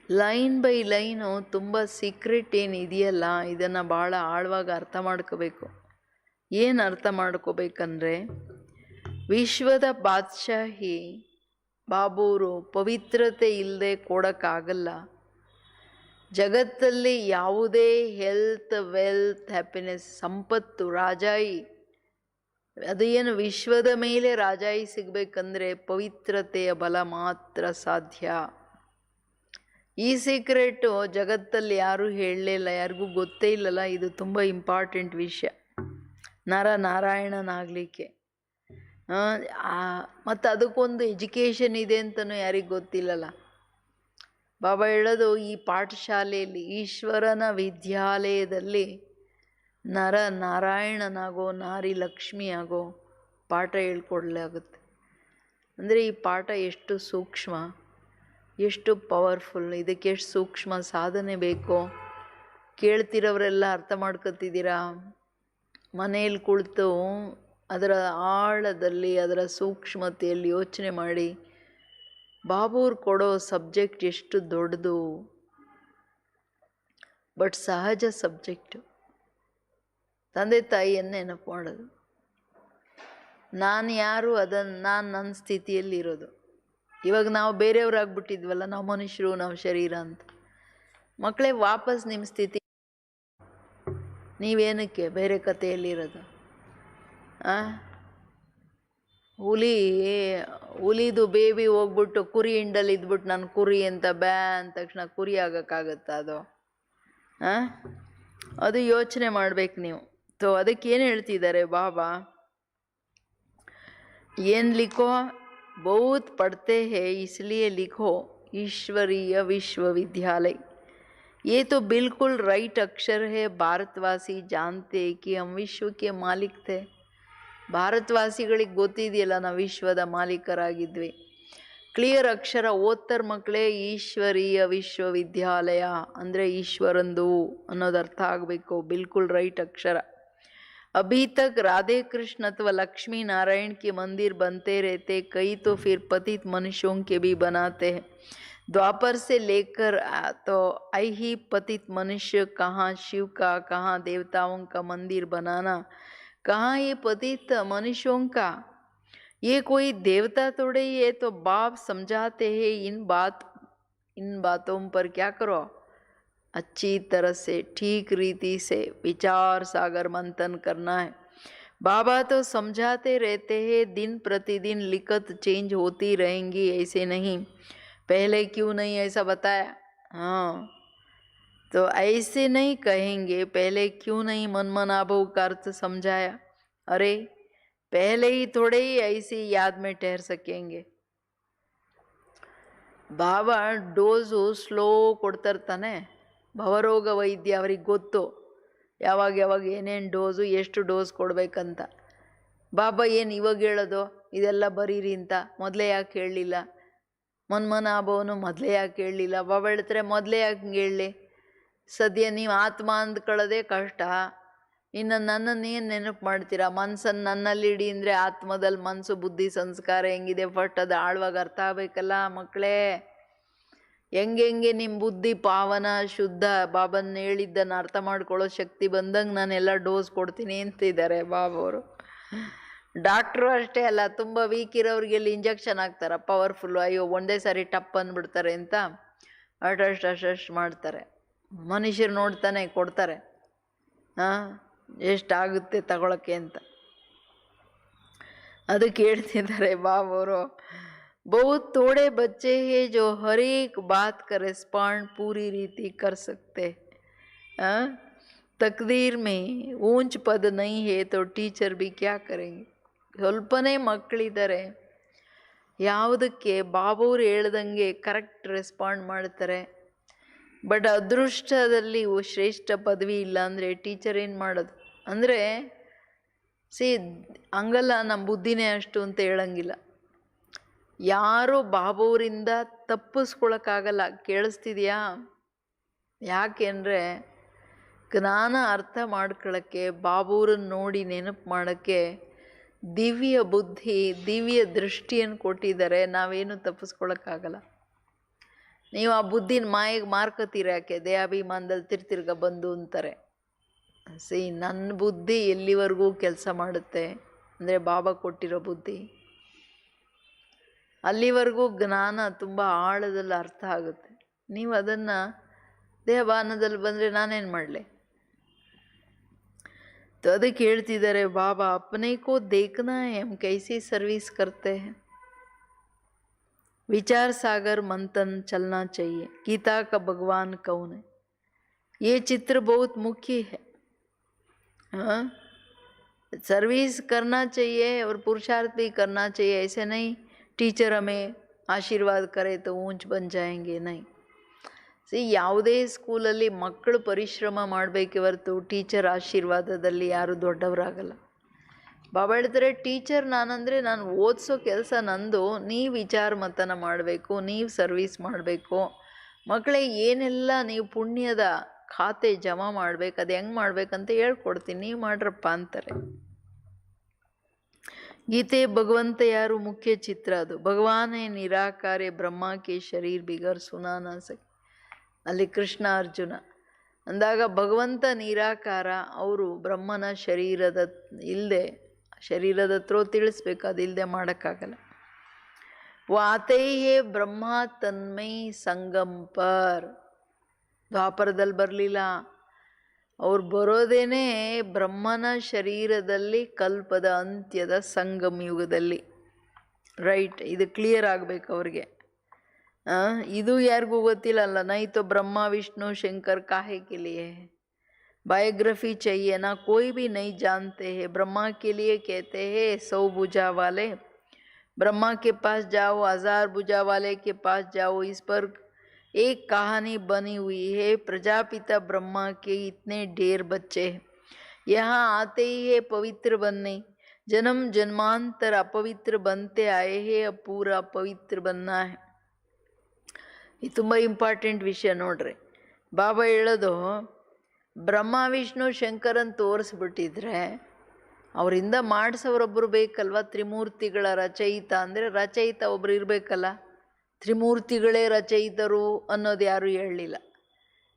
ಲೈನ್ ಬೈ ಲೈನು ತುಂಬ ಸೀಕ್ರೆಟ್ ಏನಿದೆಯಲ್ಲ, ಇದನ್ನು ಭಾಳ ಆಳವಾಗಿ ಅರ್ಥ ಮಾಡ್ಕೋಬೇಕು. ಏನು ಅರ್ಥ ಮಾಡ್ಕೋಬೇಕಂದ್ರೆ, ವಿಶ್ವದ ಬಾದಶಾಹಿ ಬಾಬೂರು ಪವಿತ್ರತೆ ಇಲ್ಲದೆ ಕೊಡೋಕ್ಕಾಗಲ್ಲ. ಜಗತ್ತಲ್ಲಿ ಯಾವುದೇ ಹೆಲ್ತ್, ವೆಲ್ತ್, ಹ್ಯಾಪಿನೆಸ್, ಸಂಪತ್ತು, ರಾಜಾಯಿ, ಅದು ಏನು ವಿಶ್ವದ ಮೇಲೆ ರಾಜಾಯಿ ಸಿಗಬೇಕಂದ್ರೆ ಪವಿತ್ರತೆಯ ಬಲ ಮಾತ್ರ ಸಾಧ್ಯ. ಈ ಸೀಕ್ರೆಟು ಜಗತ್ತಲ್ಲಿ ಯಾರೂ ಹೇಳಲಿಲ್ಲ, ಯಾರಿಗೂ ಗೊತ್ತೇ ಇಲ್ಲಲ್ಲ. ಇದು ತುಂಬ ಇಂಪಾರ್ಟೆಂಟ್ ವಿಷಯ ನಾರಾಯಣನಾಗಲಿಕ್ಕೆ. ಮತ್ತು ಅದಕ್ಕೊಂದು ಎಜುಕೇಷನ್ ಇದೆ ಅಂತಲೂ ಯಾರಿಗೆ ಗೊತ್ತಿಲ್ಲಲ್ಲ. ಬಾಬಾ ಹೇಳೋದು, ಈ ಪಾಠಶಾಲೆಯಲ್ಲಿ, ಈಶ್ವರನ ವಿದ್ಯಾಲಯದಲ್ಲಿ ನರ ನಾರಾಯಣನಾಗೋ, ನಾರಿ ಲಕ್ಷ್ಮಿಯಾಗೋ ಪಾಠ ಹೇಳ್ಕೊಡ್ಲಾಗುತ್ತೆ. ಅಂದರೆ ಈ ಪಾಠ ಎಷ್ಟು ಸೂಕ್ಷ್ಮ, ಎಷ್ಟು ಪವರ್ಫುಲ್, ಇದಕ್ಕೆ ಎಷ್ಟು ಸೂಕ್ಷ್ಮ ಸಾಧನೆ ಬೇಕೋ ಕೇಳ್ತಿರೋರೆಲ್ಲ ಅರ್ಥ ಮಾಡ್ಕೊತಿದ್ದೀರಾ? ಮನೆಯಲ್ಲಿ ಕುಳಿತು ಅದರ ಆಳದಲ್ಲಿ ಅದರ ಸೂಕ್ಷ್ಮತೆಯಲ್ಲಿ ಯೋಚನೆ ಮಾಡಿ ಬಾಬೂರು ಕೊಡೋ ಸಬ್ಜೆಕ್ಟ್ ಎಷ್ಟು ದೊಡ್ಡದು, ಬಟ್ ಸಹಜ ಸಬ್ಜೆಕ್ಟು. ತಂದೆ ತಾಯಿಯನ್ನು ನೆನಪು ಮಾಡೋದು, ನಾನು ಯಾರು, ಅದನ್ನು ನಾನು ನನ್ನ ಸ್ಥಿತಿಯಲ್ಲಿರೋದು. ಇವಾಗ ನಾವು ಬೇರೆಯವ್ರಾಗ್ಬಿಟ್ಟಿದ್ವಲ್ಲ, ನಾವು ಮನುಷ್ಯರು, ನಾವು ಶರೀರ ಅಂತ. ಮಕ್ಕಳೇ, ವಾಪಸ್ ನಿಮ್ಮ ಸ್ಥಿತಿ. ನೀವೇನಕ್ಕೆ ಬೇರೆ ಕಥೆಯಲ್ಲಿರೋದು? ಹುಲಿದು ಬೇಬಿ ಹೋಗ್ಬಿಟ್ಟು ಕುರಿ ಹಿಂಡಲ್ಲಿ ಇದ್ಬಿಟ್ಟು ನಾನು ಕುರಿ ಅಂತ ಬ್ಯಾ ಅಂದ ತಕ್ಷಣ ಕುರಿ ಆಗೋಕ್ಕಾಗತ್ತಾ ಅದು? ಅದು ಯೋಚನೆ ಮಾಡ್ಬೇಕು ನೀವು. तो ಅದಕ್ಕೇನು ಹೇಳ್ತಿದ್ದಾರೆ ಬಾಬಾ, ಏನು लिखो, बहुत पढ़ते हैं इसलिए लिखो ईश्वरीय विश्वविद्यालय. ये तो बिल्कुल राइट अक्षर है. भारतवासी जानते कि हम विश्व के मालिक थे. ಭಾರತವಾಸಿಗಳಿಗೆ ಗೊತ್ತಿದೆಯಲ್ಲ ನಾವು ವಿಶ್ವದ ಮಾಲೀಕರಾಗಿದ್ವಿ. ಕ್ಲಿಯರ್ ಅಕ್ಷರ ಓದ್ತರ ಮಕ್ಕಳೇ. ಈಶ್ವರೀಯ ವಿಶ್ವವಿದ್ಯಾಲಯ ಅಂದರೆ ಈಶ್ವರಂದು ಅನ್ನೋದು ಅರ್ಥ ಆಗಬೇಕು. ಬಿಲ್ಕುಲ್ ರೈಟ್ ಅಕ್ಷರ. अभी तक राधे कृष्ण अथवा लक्ष्मी नारायण के मंदिर बनते रहते, कई तो फिर पतित मनुष्यों के भी बनाते हैं. द्वापर से लेकर तो आई ही पतित मनुष्य, कहाँ शिव का, कहाँ देवताओं का मंदिर बनाना, कहाँ ये पतित मनुष्यों का. ये कोई देवता थोड़े ही है. तो बाप समझाते हैं इन बातों पर क्या करो, अच्छी तरह से ठीक रीति से विचार सागर मंथन करना है. बाबा तो समझाते रहते हैं, दिन प्रतिदिन लिखत चेंज होती रहेंगी, ऐसे नहीं. पहले क्यों नहीं ऐसा बताया? हाँ, तो ऐसे नहीं कहेंगे. पहले क्यों नहीं मनमनाभव का अर्थ समझाया? अरे पहले ही थोड़े ही ऐसी याद में ठहर सकेंगे. बाबा डोज़ು ಸ್ಲೋ ಕೊಡ್ತಿರ್ತಾನೆ. ಭವರೋಗ ವೈದ್ಯ, ಅವ್ರಿಗೆ ಗೊತ್ತು ಯಾವಾಗ ಏನೇನು ಡೋಸು, ಎಷ್ಟು ಡೋಸ್ ಕೊಡಬೇಕಂತ. ಬಾಬಾ ಏನು ಇವಾಗ ಹೇಳೋದು, ಇದೆಲ್ಲ ಬರೀರಿ ಅಂತ ಮೊದಲೇ ಯಾಕೆ ಹೇಳಲಿಲ್ಲ? ಮನ್ಮನಾಭವನು ಮೊದಲೇ ಯಾಕೆ ಹೇಳಲಿಲ್ಲ? ಬಾಬಾ ಹೇಳ್ತಾರೆ, ಮೊದಲೇ ಯಾಕೆ ಹೇಳಲಿ? ಸದ್ಯ ನೀವು ಆತ್ಮ ಅಂದ್ಕೊಳ್ಳೋದೇ ಕಷ್ಟ, ಇನ್ನು ನನ್ನನ್ನೇನು ನೆನಪು ಮಾಡ್ತೀರಾ? ಮನಸ್ಸನ್ನು ನನ್ನಲ್ಲಿ ಇಡಿ ಅಂದರೆ ಆತ್ಮದಲ್ಲಿ ಮನಸ್ಸು ಬುದ್ಧಿ ಸಂಸ್ಕಾರ ಹೆಂಗಿದೆ ಫಸ್ಟ್ ಅದು ಆಳವಾಗಿ ಅರ್ಥ ಆಗಬೇಕಲ್ಲ ಮಕ್ಕಳೇ. ಹೆಂಗೆ ನಿಮ್ಮ ಬುದ್ಧಿ ಪಾವನ ಶುದ್ಧ, ಬಾಬನ್ ಹೇಳಿದ್ದನ್ನು ಅರ್ಥ ಮಾಡ್ಕೊಳ್ಳೋ ಶಕ್ತಿ ಬಂದಂಗೆ ನಾನೆಲ್ಲ ಡೋಸ್ ಕೊಡ್ತೀನಿ ಅಂತಿದ್ದಾರೆ ಬಾಬವರು. ಡಾಕ್ಟ್ರು ಅಷ್ಟೇ ಅಲ್ಲ, ತುಂಬ ವೀಕ್ ಇರೋರಿಗೆಲ್ಲಿ ಇಂಜೆಕ್ಷನ್ ಹಾಕ್ತಾರೆ ಪವರ್ಫುಲ್ಲು. ಅಯ್ಯೋ ಒಂದೇ ಸಾರಿ ಟಪ್ ಅಂದ್ಬಿಡ್ತಾರೆ ಅಂತ ಅಷ್ಟು ಮಾಡ್ತಾರೆ. ಮನುಷ್ಯರು ನೋಡ್ತಾನೆ ಕೊಡ್ತಾರೆ, ಎಷ್ಟಾಗುತ್ತೆ ತಗೊಳಕ್ಕೆ ಅಂತ. ಅದಕ್ಕೆ ಹೇಳ್ತಿದ್ದಾರೆ ಬಾಬವರು, बहुत थोड़े बच्चे हैं जो हर एक बात का रिस्पॉन्ड पूरी रीति कर सकते. तकदीर में ऊंच पद नहीं है तो टीचर भी क्या करेंगे. ಸ್ವಲ್ಪನೇ ಮಕ್ಕಳಿದ್ದಾರೆ, ಯಾವುದಕ್ಕೆ ಬಾಬೂರು ಹೇಳ್ದಂಗೆ ಕರೆಕ್ಟ್ ರೆಸ್ಪಾಂಡ್ ಮಾಡ್ತಾರೆ. ಬಟ್ ಅದೃಷ್ಟದಲ್ಲಿ ಶ್ರೇಷ್ಠ ಪದವಿ ಇಲ್ಲ ಅಂದರೆ ಟೀಚರ್ ಏನು ಮಾಡೋದು? ಅಂದರೆ ಹಂಗಲ್ಲ, ನಮ್ಮ ಬುದ್ಧಿನೇ ಅಷ್ಟು ಅಂತ ಹೇಳಂಗಿಲ್ಲ. ಯಾರು ಬಾಬೂರಿಂದ ತಪ್ಪಿಸ್ಕೊಳಕ್ಕಾಗಲ್ಲ. ಕೇಳಿಸ್ತಿದೆಯಾ? ಯಾಕೆಂದರೆ ಜ್ಞಾನ ಅರ್ಥ ಮಾಡ್ಕೊಳ್ಳೋಕ್ಕೆ, ಬಾಬೂರನ್ನು ನೋಡಿ ನೆನಪು ಮಾಡೋಕ್ಕೆ ದಿವ್ಯ ಬುದ್ಧಿ ದಿವ್ಯ ದೃಷ್ಟಿಯನ್ನು ಕೊಟ್ಟಿದ್ದಾರೆ. ನಾವೇನು ತಪ್ಪಿಸ್ಕೊಳಕ್ಕಾಗಲ್ಲ. ನೀವು ಆ ಬುದ್ಧಿನ ಮಾಯಿಗೆ ಮಾರ್ಕೋತೀರ. ಯಾಕೆ? ದೇಹಾಭಿಮಾನದಲ್ಲಿ ತಿರ್ತಿರ್ಗ ಬಂದು ಅಂತಾರೆ. ನನ್ನ ಬುದ್ಧಿ ಎಲ್ಲಿವರೆಗೂ ಕೆಲಸ ಮಾಡುತ್ತೆ ಅಂದರೆ ಬಾಬಾ ಕೊಟ್ಟಿರೋ ಬುದ್ಧಿ ಅಲ್ಲಿವರೆಗೂ ಜ್ಞಾನ ತುಂಬ ಆಳದಲ್ಲಿ ಅರ್ಥ ಆಗುತ್ತೆ. ನೀವು ಅದನ್ನು ದೇಹಭಾನದಲ್ಲಿ ಬಂದರೆ ನಾನೇನು ಮಾಡಲಿ? तो ಅದಕ್ಕೆ ಹೇಳ್ತಿದ್ದಾರೆ ಬಾಬಾ, अपने को देखना है हम कैसी सर्विस करते हैं. विचार सागर मंथन चलना चाहिए. गीता का भगवान कौन है? ये चित्र बहुत मुख्य है. हाँ, सर्विस करना चाहिए और पुरुषार्थ भी करना चाहिए. ऐसे नहीं टीचर हमें आशीर्वाद करे तो ऊंच बन जाएंगे, नहीं. ಯಾವುದೇ ಸ್ಕೂಲಲ್ಲಿ ಮಕ್ಕಳು ಪರಿಶ್ರಮ ಮಾಡಬೇಕೆ ಹೊರತು ಟೀಚರ್ ಆಶೀರ್ವಾದದಲ್ಲಿ ಯಾರು ದೊಡ್ಡವರಾಗಲ್ಲ. ಬಾಬಾ ಹೇಳ್ತಾರೆ, ಟೀಚರ್ ನಾನಂದರೆ ನಾನು ಓದಿಸೋ ಕೆಲಸ ನಂದು, ನೀವು ವಿಚಾರ ಮತನ ಮಾಡಬೇಕು, ನೀವು ಸರ್ವಿಸ್ ಮಾಡಬೇಕು. ಮಕ್ಕಳೇ, ಏನೆಲ್ಲ ನೀವು ಪುಣ್ಯದ ಖಾತೆ ಜಮಾ ಮಾಡ್ಬೇಕು, ಅದು ಹೆಂಗೆ ಮಾಡ್ಬೇಕಂತ ಹೇಳ್ಕೊಡ್ತೀನಿ, ನೀವು ಮಾಡ್ರಪ್ಪ ಅಂತಾರೆ. ಗೀತೆ ಭಗವಂತ ಯಾರು ಮುಖ್ಯ ಚಿತ್ರ, ಅದು ಭಗವಾನೇ ನಿರಾಕಾರೇ ಬ್ರಹ್ಮ ಕೆ ಶರೀರ್ ಬಿಗರ್ ಸುನಾನ ಸೈ. ಅಲ್ಲಿ ಕೃಷ್ಣ ಅರ್ಜುನ ಅಂದಾಗ ಭಗವಂತ ನಿರಾಕಾರ, ಅವರು ಬ್ರಹ್ಮನ ಶರೀರದ ಇಲ್ಲದೆ, ಶರೀರದ ಹತ್ರ ತಿಳಿಸ್ಬೇಕು, ಅದಿಲ್ಲದೆ ಮಾಡೋಕ್ಕಾಗಲ್ಲ. ವಾತೈ ಹೇ ಬ್ರಹ್ಮ ತನ್ಮೈ ಸಂಗಮ್ ಪರ್. ದ್ವಾಪರದಲ್ಲಿ ಬರಲಿಲ್ಲ, ಅವ್ರು ಬರೋದೇನೆ ಬ್ರಹ್ಮನ ಶರೀರದಲ್ಲಿ ಕಲ್ಪದ ಅಂತ್ಯದ ಸಂಗಮ ಯುಗದಲ್ಲಿ. ರೈಟ್, ಇದು ಕ್ಲಿಯರ್ ಆಗಬೇಕು ಅವ್ರಿಗೆ. ಇದು ಯಾರಿಗೂ ಗೊತ್ತಿಲ್ಲಲ್ಲ. ನೈತೋ ಬ್ರಹ್ಮ ವಿಷ್ಣು ಶಂಕರ್ ಕಾಹೆ ಕೆ ಲಿಯೆ बायोग्राफी चाहिए ना, कोई भी नहीं जानते हैं. ब्रह्मा के लिए कहते हैं 100 भुजा वाले. ब्रह्मा के पास जाओ, 1000 भुजा वाले के पास जाओ. इस पर एक कहानी बनी हुई है. प्रजापिता ब्रह्मा के इतने ढेर बच्चे हैं, यहाँ आते ही है पवित्र बनने. जन्म जन्मांतर अपवित्र बनते आए हैं, अब पूरा पवित्र बनना है. ಇದು ತುಂಬ ಇಂಪಾರ್ಟೆಂಟ್ ವಿಷಯ ನೋಡ್ರಿ. ಬಾಬಾ ಹೇಳೋದು, ಬ್ರಹ್ಮ ವಿಷ್ಣು ಶಂಕರನ್ ತೋರಿಸ್ಬಿಟ್ಟಿದ್ರೆ ಅವರಿಂದ ಮಾಡಿಸೋರೊಬ್ಬರು ಬೇಕಲ್ವ. ತ್ರಿಮೂರ್ತಿಗಳ ರಚಯಿತ ಅಂದರೆ ರಚಯಿತ ಒಬ್ರು ಇರಬೇಕಲ್ಲ. ತ್ರಿಮೂರ್ತಿಗಳೇ ರಚಯಿತರು ಅನ್ನೋದು ಯಾರೂ ಹೇಳಲಿಲ್ಲ.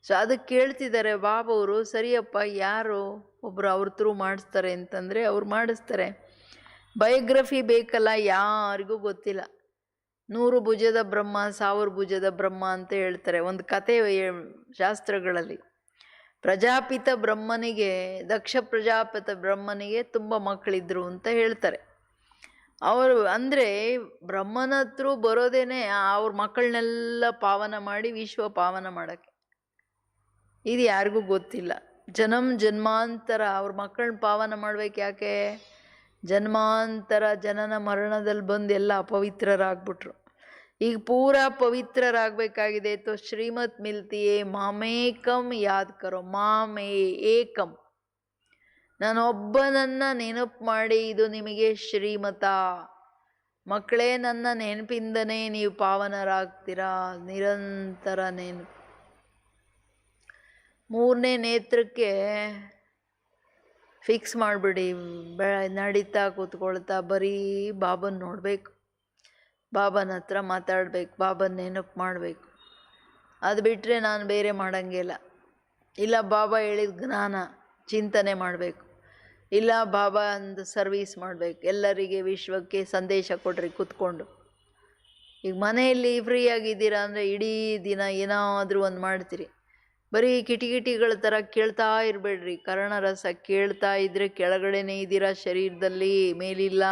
ಸೊ ಅದಕ್ಕೆ ಕೇಳ್ತಿದ್ದಾರೆ ಬಾಬವರು, ಸರಿಯಪ್ಪ ಯಾರು ಒಬ್ಬರು ಅವ್ರ ಥ್ರೂ ಮಾಡಿಸ್ತಾರೆ ಅಂತಂದರೆ ಅವ್ರು ಮಾಡಿಸ್ತಾರೆ. ಬಯೋಗ್ರಫಿ ಬೇಕಲ್ಲ, ಯಾರಿಗೂ ಗೊತ್ತಿಲ್ಲ. 100 ಭುಜದ ಬ್ರಹ್ಮ 1000 ಭುಜದ ಬ್ರಹ್ಮ ಅಂತ ಹೇಳ್ತಾರೆ ಒಂದು ಕತೆ ಶಾಸ್ತ್ರಗಳಲ್ಲಿ. ಪ್ರಜಾಪಿತ ಬ್ರಹ್ಮನಿಗೆ, ದಕ್ಷ ಪ್ರಜಾಪಿತ ಬ್ರಹ್ಮನಿಗೆ ತುಂಬ ಮಕ್ಕಳಿದ್ರು ಅಂತ ಹೇಳ್ತಾರೆ. ಅವರು ಅಂದರೆ ಬ್ರಹ್ಮನ ಹತ್ರ ಬರೋದೇನೆ ಅವ್ರ ಮಕ್ಕಳನ್ನೆಲ್ಲ ಪಾವನ ಮಾಡಿ ವಿಶ್ವ ಪಾವನ ಮಾಡೋಕ್ಕೆ. ಇದು ಯಾರಿಗೂ ಗೊತ್ತಿಲ್ಲ. ಜನ್ಮಾಂತರ ಅವ್ರ ಮಕ್ಕಳನ್ನ ಪಾವನ ಮಾಡ್ಬೇಕು. ಯಾಕೆ? ಜನ್ಮಾಂತರ ಜನನ ಮರಣದಲ್ಲಿ ಬಂದು ಎಲ್ಲ ಅಪವಿತ್ರರಾಗ್ಬಿಟ್ರು. ಈಗ ಪೂರಾ ಪವಿತ್ರರಾಗಬೇಕಾಗಿದೆ. ತೋ ಶ್ರೀಮತ್ ಮಿಲ್ತಿಯೇ ಮಾಮೇಕಂ ಯಾದ್ ಕರೋ, ಮಾಮೇ ಏಕಂ, ನಾನೊಬ್ಬನನ್ನು ನೆನಪು ಮಾಡಿ, ಇದು ನಿಮಗೆ ಶ್ರೀಮತ. ಮಕ್ಕಳೇ, ನನ್ನ ನೆನಪಿಂದನೇ ನೀವು ಪಾವನರಾಗ್ತೀರಾ. ನಿರಂತರ ನೆನಪು. 3ನೇ ನೇತ್ರಕ್ಕೆ ಫಿಕ್ಸ್ ಮಾಡಿಬಿಡಿ. ನಡೀತಾ ಕೂತ್ಕೊಳ್ತಾ ಬರೀ ಬಾಬನ್ ನೋಡಬೇಕು, ಬಾಬನ ಹತ್ರ ಮಾತಾಡಬೇಕು, ಬಾಬನ ನೆನಪು ಮಾಡಬೇಕು. ಅದು ಬಿಟ್ಟರೆ ನಾನು ಬೇರೆ ಮಾಡೋಂಗಿಲ್ಲ. ಇಲ್ಲ ಬಾಬಾ ಹೇಳಿದ ಜ್ಞಾನ ಚಿಂತನೆ ಮಾಡಬೇಕು, ಇಲ್ಲ ಬಾಬಾ ಒಂದು ಸರ್ವೀಸ್ ಮಾಡಬೇಕು, ಎಲ್ಲರಿಗೆ ವಿಶ್ವಕ್ಕೆ ಸಂದೇಶ ಕೊಡ್ರಿ ಕೂತ್ಕೊಂಡು. ಈಗ ಮನೆಯಲ್ಲಿ ಫ್ರೀಯಾಗಿದ್ದೀರಾ ಅಂದರೆ ಇಡೀ ದಿನ ಏನಾದರೂ ಒಂದು ಮಾಡ್ತೀರಿ. ಬರೀ ಕಿಟಿಕಿಟಿಗಳ ಥರ ಕೇಳ್ತಾ ಇರಬೇಡ್ರಿ. ಕರ್ಣರಸ ಕೇಳ್ತಾ ಇದ್ದರೆ ಕೆಳಗಡೆನೇ ಇದ್ದೀರಾ ಶರೀರದಲ್ಲಿ, ಮೇಲಿಲ್ಲ.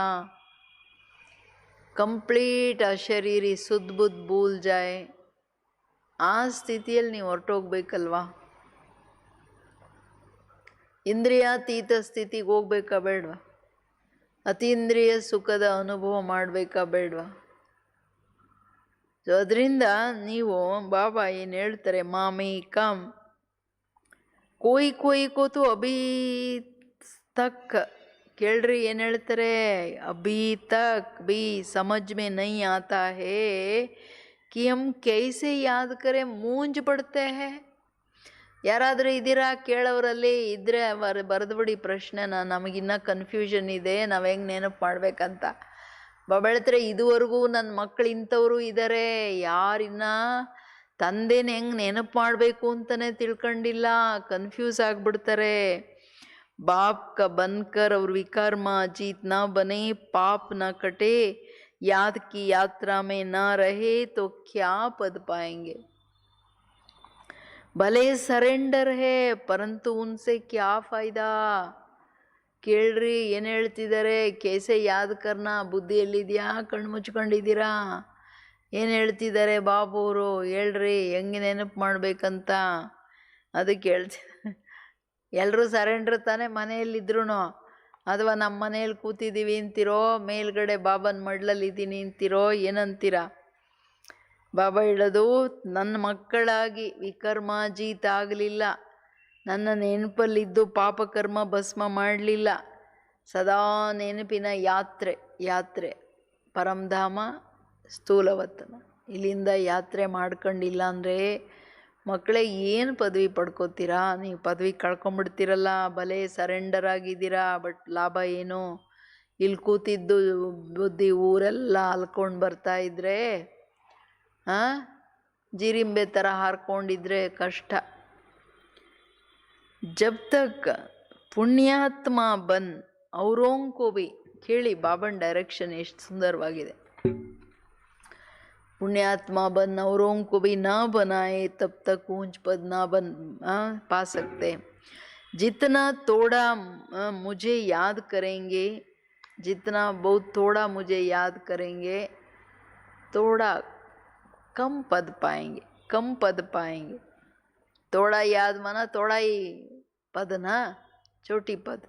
ಕಂಪ್ಲೀಟ್ ಅಶರೀರಿ ಸುದ್ ಬುದ್ಧ ಭೂಲ್ ಜಾಯ್. ಆ ಸ್ಥಿತಿಯಲ್ಲಿ ನೀವು ಹೊರಟೋಗ್ಬೇಕಲ್ವಾ. ಇಂದ್ರಿಯಾತೀತ ಸ್ಥಿತಿಗೆ ಹೋಗ್ಬೇಕಾ ಬೇಡವಾ? ಅತೀಂದ್ರಿಯ ಸುಖದ ಅನುಭವ ಮಾಡಬೇಕಾ ಬೇಡವಾ? ಸೊ ಅದರಿಂದ ನೀವು ಬಾಬಾ ಏನು ಹೇಳ್ತಾರೆ, ಮಾಮಿ ಕಮ್ ಕೋಯಿ ಕೋಯಿ ಕೋತು ಅಭಿ ತಕ್. ಕೇಳ್ರಿ ಏನು ಹೇಳ್ತಾರೆ, ಅಭಿ ತಕ್ ಬಿ ಸಮಜ್ ಮೇ ನೈ ಆತಾ ಹೇ ಕಿ ಹಮ್ ಕೈಸೆ ಯಾದ್ ಕರೆ, ಮೂಂಜ್ ಪಡ್ತೆ ಹೇ. ಯಾರಾದರೂ ಇದ್ದೀರಾ ಕೇಳೋರಲ್ಲಿ? ಇದ್ದರೆ ಬರೆದ್ಬಿಡಿ ಪ್ರಶ್ನೆನ. ನಮಗಿನ್ನ ಕನ್ಫ್ಯೂಷನ್ ಇದೆ, ನಾವು ಹೆಂಗೆ ನೆನಪು ಮಾಡ್ಬೇಕಂತ. ಬಾಬಾ ಹೇಳ್ತಾರೆ, ಇದುವರೆಗೂ ನನ್ನ ಮಕ್ಕಳು ಇಂಥವರು ಇದ್ದಾರೆ, ಯಾರಿನ್ನ ತಂದೆನ ಹೆಂಗೆ ನೆನಪು ಮಾಡಬೇಕು ಅಂತಲೇ ತಿಳ್ಕೊಂಡಿಲ್ಲ, ಕನ್ಫ್ಯೂಸ್ ಆಗಿಬಿಡ್ತಾರೆ. ಬಾಪ್ ಕ ಬನ್ಕರ್ ಅವ್ರ ವಿಕರ್ಮ ಜೀತ್ ನ ಬನೆ, ಪಾಪ್ ನ ಕಟೆ, ಯಾದ್ ಕಿ ಯಾತ್ರಾ ಮೇ ನ ರಹೆ ತೋ ಕ್ಯಾ ಪದ್ ಪಾಯೆಂಗೆ. ಭಲೆ ಸರೆಂಡರ್ ಹೇ ಪರಂತು ಉನ್ಸೆ ಕ್ಯಾ ಫಾಯ್ದಾ. ಕೇಳ್ರಿ ಏನು ಹೇಳ್ತಿದ್ದಾರೆ, ಕೇಸೆ ಯಾದ್ ಕರ್ನ. ಬುದ್ಧಿಯಲ್ಲಿದೆಯಾ? ಕಣ್ಣು ಮುಚ್ಕೊಂಡಿದ್ದೀರಾ? ಏನು ಹೇಳ್ತಿದ್ದಾರೆ ಬಾಬುವರು? ಹೇಳ್ರಿ ಹೆಂಗೆ ನೆನಪು ಮಾಡ್ಬೇಕಂತ. ಅದಕ್ಕೆ ಹೇಳ್ತಿದ್ದಾರೆ, ಎಲ್ಲರೂ ಸರೆಂಡ್ರ್ ತಾನೇ ಮನೆಯಲ್ಲಿದ್ರೂ. ಅಥವಾ ನಮ್ಮ ಮನೇಲಿ ಕೂತಿದ್ದೀವಿ ಅಂತಿರೋ, ಮೇಲ್ಗಡೆ ಬಾಬನ ಮಡ್ಲಲ್ಲಿದ್ದೀನಿ ಅಂತಿರೋ, ಏನಂತೀರ? ಬಾಬಾ ಹೇಳೋದು, ನನ್ನ ಮಕ್ಕಳಾಗಿ ವಿಕರ್ಮಾಜೀತ ಆಗಲಿಲ್ಲ, ನನ್ನ ನೆನಪಲ್ಲಿದ್ದು ಪಾಪಕರ್ಮ ಭಸ್ಮ ಮಾಡಲಿಲ್ಲ, ಸದಾ ನೆನಪಿನ ಯಾತ್ರೆ ಪರಂಧಾಮ ಸ್ಥೂಲವತನ. ಇಲ್ಲಿಂದ ಯಾತ್ರೆ ಮಾಡ್ಕೊಂಡಿಲ್ಲ ಅಂದರೆ ಮಕ್ಕಳೇ ಏನು ಪದವಿ ಪಡ್ಕೋತೀರಾ? ನೀವು ಪದವಿ ಕಳ್ಕೊಂಬಿಡ್ತೀರಲ್ಲ, ಭಲೆ ಸರೆಂಡರ್ ಆಗಿದ್ದೀರಾ, ಬಟ್ ಲಾಭ ಏನು? ಇಲ್ಲಿ ಕೂತಿದ್ದು ಬುದ್ಧಿ ಊರೆಲ್ಲ ಅಲ್ಕೊಂಡು ಬರ್ತಾ ಇದ್ರೆ ಜಿರಿಂಬೆ ಥರ ಹಾರ್ಕೊಂಡಿದ್ರೆ ಕಷ್ಟ. ಜಬ್ ತಕ್ ಪುಣ್ಯಾತ್ಮ ಬನ್ ಅವರೋಂಕೋ ಬಿ, ಕೇಳಿ ಬಾಬನ್ ಡೈರೆಕ್ಷನ್ ಎಷ್ಟು ಸುಂದರವಾಗಿದೆ. पुण्यात्मा बन औरों को भी ना बनाए तब तक ऊंच पद ना पा सकते. जितना थोड़ा मुझे याद करेंगे, जितना बहुत थोड़ा मुझे याद करेंगे, थोड़ा कम पद पाएंगे, कम पद पाएंगे. थोड़ा याद माना थोड़ा ही पद ना, छोटी पद.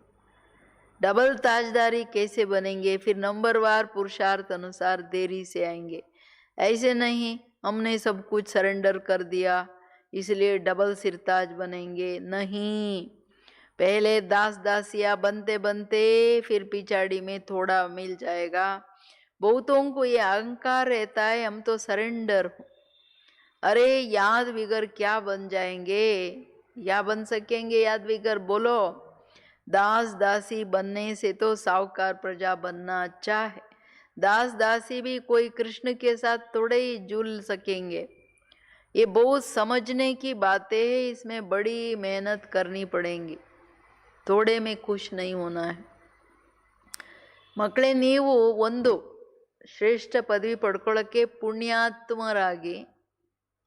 डबल ताजदारी कैसे बनेंगे? फिर नंबरवार पुरुषार्थ अनुसार देरी से आएंगे. ऐसे नहीं हमने सब कुछ सरेंडर कर दिया इसलिए डबल सिरताज बनेंगे. नहीं, पहले दास दासिया बनते बनते फिर पिछाड़ी में थोड़ा मिल जाएगा. बहुतों को ये अहंकार रहता है हम तो सरेंडर हो. अरे याद बिगर क्या बन जाएंगे? या बन सकेंगे याद बिगर? बोलो. दास दासी बनने से तो साहूकार प्रजा बनना अच्छा है. दास दासी भी कोई कृष्ण के साथ थोड़े ही जुल सकेंगे. ये बहुत समझने की बातें हैं, इसमें बड़ी मेहनत करनी पड़ेगी. थोड़े में खुश नहीं होना है. ಮಕ್ಕಳೇ, ನೀವು ಒಂದು ಶ್ರೇಷ್ಠ ಪದವಿ ಪಡ್ಕೊಳ್ಳೋಕ್ಕೆ ಪುಣ್ಯಾತ್ಮರಾಗಿ,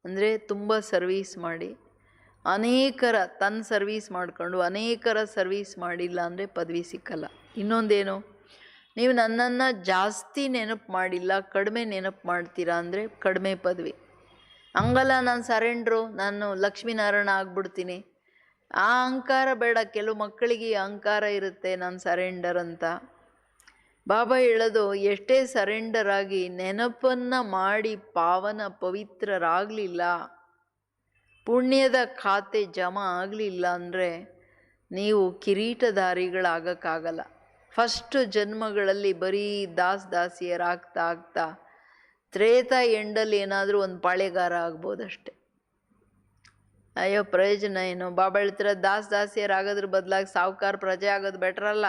ಅಂದರೆ ತುಂಬ ಸರ್ವೀಸ್ ಮಾಡಿ, ಅನೇಕರ ತನ್ನ ಸರ್ವೀಸ್ ಮಾಡಿಕೊಂಡು ಅನೇಕರ ಸರ್ವೀಸ್ ಮಾಡಿಲ್ಲ ಅಂದರೆ ಪದವಿ ಸಿಕ್ಕಲ್ಲ. ಇನ್ನೊಂದೇನು, ನೀವು ನನ್ನನ್ನು ಜಾಸ್ತಿ ನೆನಪು ಮಾಡಿಲ್ಲ, ಕಡಿಮೆ ನೆನಪು ಮಾಡ್ತೀರಾ ಅಂದರೆ ಕಡಿಮೆ ಪದವಿ. ಹಂಗಲ್ಲ, ನಾನು ಸರೆಂಡ್ರು, ನಾನು ಲಕ್ಷ್ಮೀನಾರಾಯಣ ಆಗ್ಬಿಡ್ತೀನಿ, ಆ ಅಹಂಕಾರ ಬೇಡ. ಕೆಲವು ಮಕ್ಕಳಿಗೆ ಅಹಂಕಾರ ಇರುತ್ತೆ, ನಾನು ಸರೆಂಡರ್ ಅಂತ. ಬಾಬಾ ಹೇಳೋದು, ಎಷ್ಟೇ ಸರೆಂಡರ್ ಆಗಿ ನೆನಪನ್ನು ಮಾಡಿ ಪಾವನ ಪವಿತ್ರರಾಗಲಿಲ್ಲ, ಪುಣ್ಯದ ಖಾತೆ ಜಮಾ ಆಗಲಿಲ್ಲ ಅಂದರೆ ನೀವು ಕಿರೀಟಧಾರಿಗಳಾಗಕ್ಕಾಗಲ್ಲ. ಫಸ್ಟ್ ಜನ್ಮಗಳಲ್ಲಿ ಬರೀ ದಾಸಿಯರಾಗ್ತಾ ಆಗ್ತಾ ತ್ರೇತಾ ಎಂಡಲ್ಲಿ ಏನಾದರೂ ಒಂದು ಪಾಳೆಗಾರ ಆಗ್ಬೋದಷ್ಟೆ. ಅಯ್ಯೋ ಪ್ರಯೋಜನ ಏನು? ಬಾಬಾ ಹೇಳ್ತಾರೆ, ದಾಸಿಯರಾಗೋದ್ರ ಬದಲಾಗಿ ಸಾಹುಕಾರ ಪ್ರಜೆ ಆಗೋದು ಬೆಟ್ರಲ್ಲ.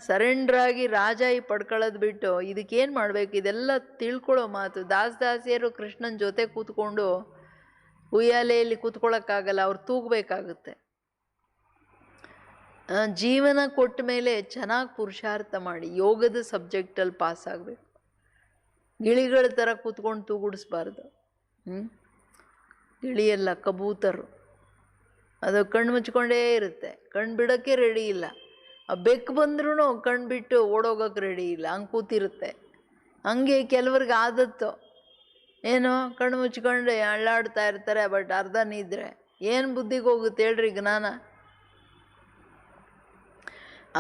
ಸರೆಂಡರ್ ಆಗಿ ರಾಜಾಯಿ ಪಡ್ಕೊಳ್ಳೋದು ಬಿಟ್ಟು ಇದಕ್ಕೇನು ಮಾಡಬೇಕು? ಇದೆಲ್ಲ ತಿಳ್ಕೊಳ್ಳೋ ಮಾತು. ದಾಸಿಯರು ಕೃಷ್ಣನ ಜೊತೆ ಕೂತ್ಕೊಂಡು ಉಯ್ಯಾಲೆಯಲ್ಲಿ ಕೂತ್ಕೊಳ್ಳೋಕ್ಕಾಗಲ್ಲ, ಅವ್ರು ತೂಗಬೇಕಾಗುತ್ತೆ. ಜೀವನ ಕೊಟ್ಟ ಮೇಲೆ ಚೆನ್ನಾಗಿ ಪುರುಷಾರ್ಥ ಮಾಡಿ ಯೋಗದ ಸಬ್ಜೆಕ್ಟಲ್ಲಿ ಪಾಸ್ ಆಗಬೇಕು. ಗಿಳಿಗಳ ಥರ ಕೂತ್ಕೊಂಡು ತೂಗುಡಿಸ್ಬಾರ್ದು. ಗಿಳಿಯಲ್ಲ, ಕಬೂತರು. ಅದು ಕಣ್ಣು ಮುಚ್ಕೊಂಡೇ ಇರುತ್ತೆ, ಕಣ್ಣು ಬಿಡೋಕ್ಕೆ ರೆಡಿ ಇಲ್ಲ. ಆ ಬೆಕ್ಕು ಬಂದ್ರೂ ಕಣ್ಣು ಬಿಟ್ಟು ಓಡೋಗೋಕ್ಕೆ ರೆಡಿ ಇಲ್ಲ, ಹಂಗೆ ಕೂತಿರುತ್ತೆ. ಹಂಗೆ ಕೆಲವ್ರಿಗೆ ಆದತ್ತು, ಏನೋ ಕಣ್ಣು ಮುಚ್ಕೊಂಡು ಅಳ್ಳಾಡ್ತಾ ಇರ್ತಾರೆ, ಬಟ್ ಅರ್ಧ ನಿದ್ರೆ. ಏನು ಬುದ್ಧಿಗೆ ಹೋಗುತ್ತೆ ಹೇಳ್ರಿ ಜ್ಞಾನ?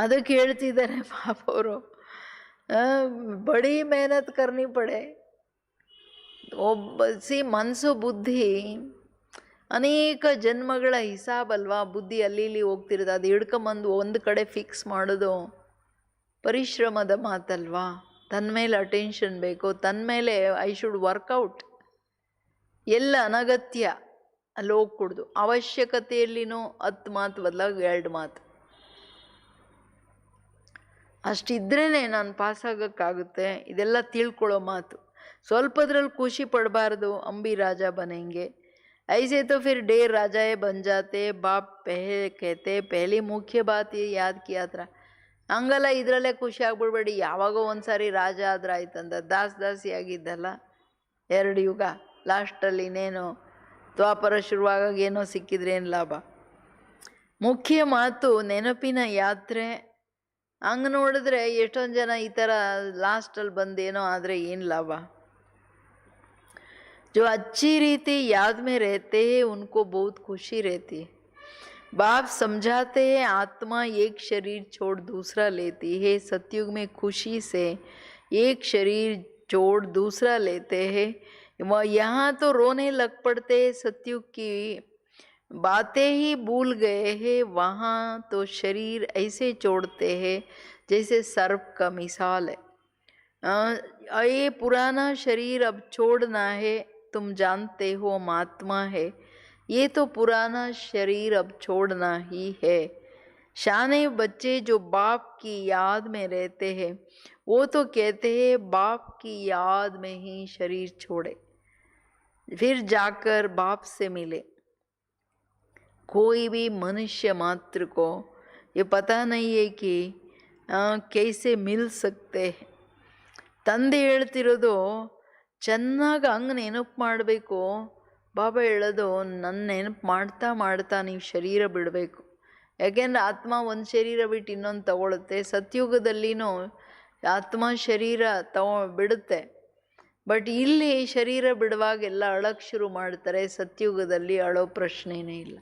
ಅದಕ್ಕೆ ಹೇಳ್ತಿದ್ದಾರೆ ಪಾಪ ಅವರು, ಬಡಿ ಮೆಹನತ್ ಕರ್ನಿ ಪಡೆ. ಮನಸ್ಸು ಬುದ್ಧಿ ಅನೇಕ ಜನ್ಮಗಳ ಹಿಸಾಬಲ್ವಾ, ಬುದ್ಧಿ ಅಲ್ಲಿ ಇಲ್ಲಿ ಹೋಗ್ತಿರೋದು. ಅದು ಹಿಡ್ಕೊಂಬಂದು ಒಂದು ಕಡೆ ಫಿಕ್ಸ್ ಮಾಡೋದು ಪರಿಶ್ರಮದ ಮಾತಲ್ವಾ. ತನ್ನ ಮೇಲೆ ಅಟೆನ್ಷನ್ ಬೇಕು, ತನ್ನ ಮೇಲೆ ಐ ಶುಡ್ ವರ್ಕೌಟ್. ಎಲ್ಲ ಅನಗತ್ಯ ಅಲ್ಲಿ ಹೋಗ್ಕೊಡ್ದು. ಅವಶ್ಯಕತೆಯಲ್ಲಿನೂ 10 ಮಾತು ಬದಲಾಗಿ 2 ಮಾತು ಅಷ್ಟಿದ್ರೇ ನಾನು ಪಾಸಾಗೋಕ್ಕಾಗುತ್ತೆ. ಇದೆಲ್ಲ ತಿಳ್ಕೊಳ್ಳೋ ಮಾತು. ಸ್ವಲ್ಪದ್ರಲ್ಲಿ ಖುಷಿ ಪಡಬಾರ್ದು. ಅಂಬಿ ರಾಜ ಬನೆಂಗೆ ಐಸೆ ತೋ ಫಿರ್ ಡೇರ್ ರಾಜಾಯೇ ಬನ್ ಜಾತೆ. ಬಾಪ್ कहते पहली ಮುಖ್ಯ ಬಾತ್ ಯಾದ್ ಕಿಯಾತ್ರ. ಹಂಗಲ್ಲ, ಇದರಲ್ಲೇ ಖುಷಿ ಆಗ್ಬಿಡ್ಬೇಡಿ. ಯಾವಾಗೋ ಒಂದು ಸಾರಿ ರಾಜ ಆದ್ರೆ ಆಯ್ತಂದ. ದಾಸಿ ಆಗಿದ್ದಲ್ಲ 2 ಯುಗ, ಲಾಸ್ಟಲ್ಲಿ ಇನ್ನೇನು ದ್ವಾಪರ ಶುರುವಾಗ ಏನೋ ಸಿಕ್ಕಿದ್ರೆ ಏನು ಲಾಭ? ಮುಖ್ಯ ಮಾತು ನೆನಪಿನ ಯಾತ್ರೆ. ಹಂಗೆ ನೋಡಿದ್ರೆ ಎಷ್ಟೊಂದು ಜನ ಈ ಥರ ಲಾಸ್ಟಲ್ಲಿ ಬಂದೇನೋ ಆದರೆ ಏನು ಲಾಭ? जो अच्छी रीति याद में रहते हैं उनको बहुत खुशी रहती है. बाप समझाते हैं आत्मा एक शरीर छोड़ दूसरा लेती है. सतयुग में खुशी से एक शरीर छोड़ दूसरा लेते हैं. यहाँ तो रोने लग पड़ते हैं. सतयुग की बातें ही भूल गए हैं. वहाँ तो शरीर ऐसे छोड़ते हैं जैसे सर्प का मिसाल है. ये पुराना शरीर अब छोड़ना है. तुम जानते हो हम आत्मा है, ये तो पुराना शरीर अब छोड़ना ही है। शाने बच्चे जो बाप की याद में रहते हैं वो तो कहते हैं बाप की याद में ही शरीर छोड़े, फिर जाकर बाप से मिले। कोई भी मनुष्य मात्र को ये पता नहीं है कि कैसे मिल सकते हैं। ತಂದೆ ಹೇಳ್ತಿರೋದು ಚೆನ್ನಾಗಿ ಹಂಗೆ ನೆನಪು ಮಾಡಬೇಕು. ಬಾಬಾ ಹೇಳೋದು ನನ್ನ ನೆನಪು ಮಾಡ್ತಾ ಮಾಡ್ತಾ ನೀವು ಶರೀರ ಬಿಡಬೇಕು. ಯಾಕೆಂದರೆ ಆತ್ಮ ಒಂದು ಶರೀರ ಬಿಟ್ಟು ಇನ್ನೊಂದು ತಗೊಳುತ್ತೆ. ಸತ್ಯುಗದಲ್ಲಿನೂ ಆತ್ಮ ಶರೀರ ಬಿಡುತ್ತೆ. ಬಟ್ ಇಲ್ಲಿ ಶರೀರ ಬಿಡುವಾಗೆಲ್ಲ ಅಳಕ್ಕೆ ಶುರು ಮಾಡ್ತಾರೆ. ಸತ್ಯುಗದಲ್ಲಿ ಅಳೋ ಪ್ರಶ್ನೆನೇ ಇಲ್ಲ.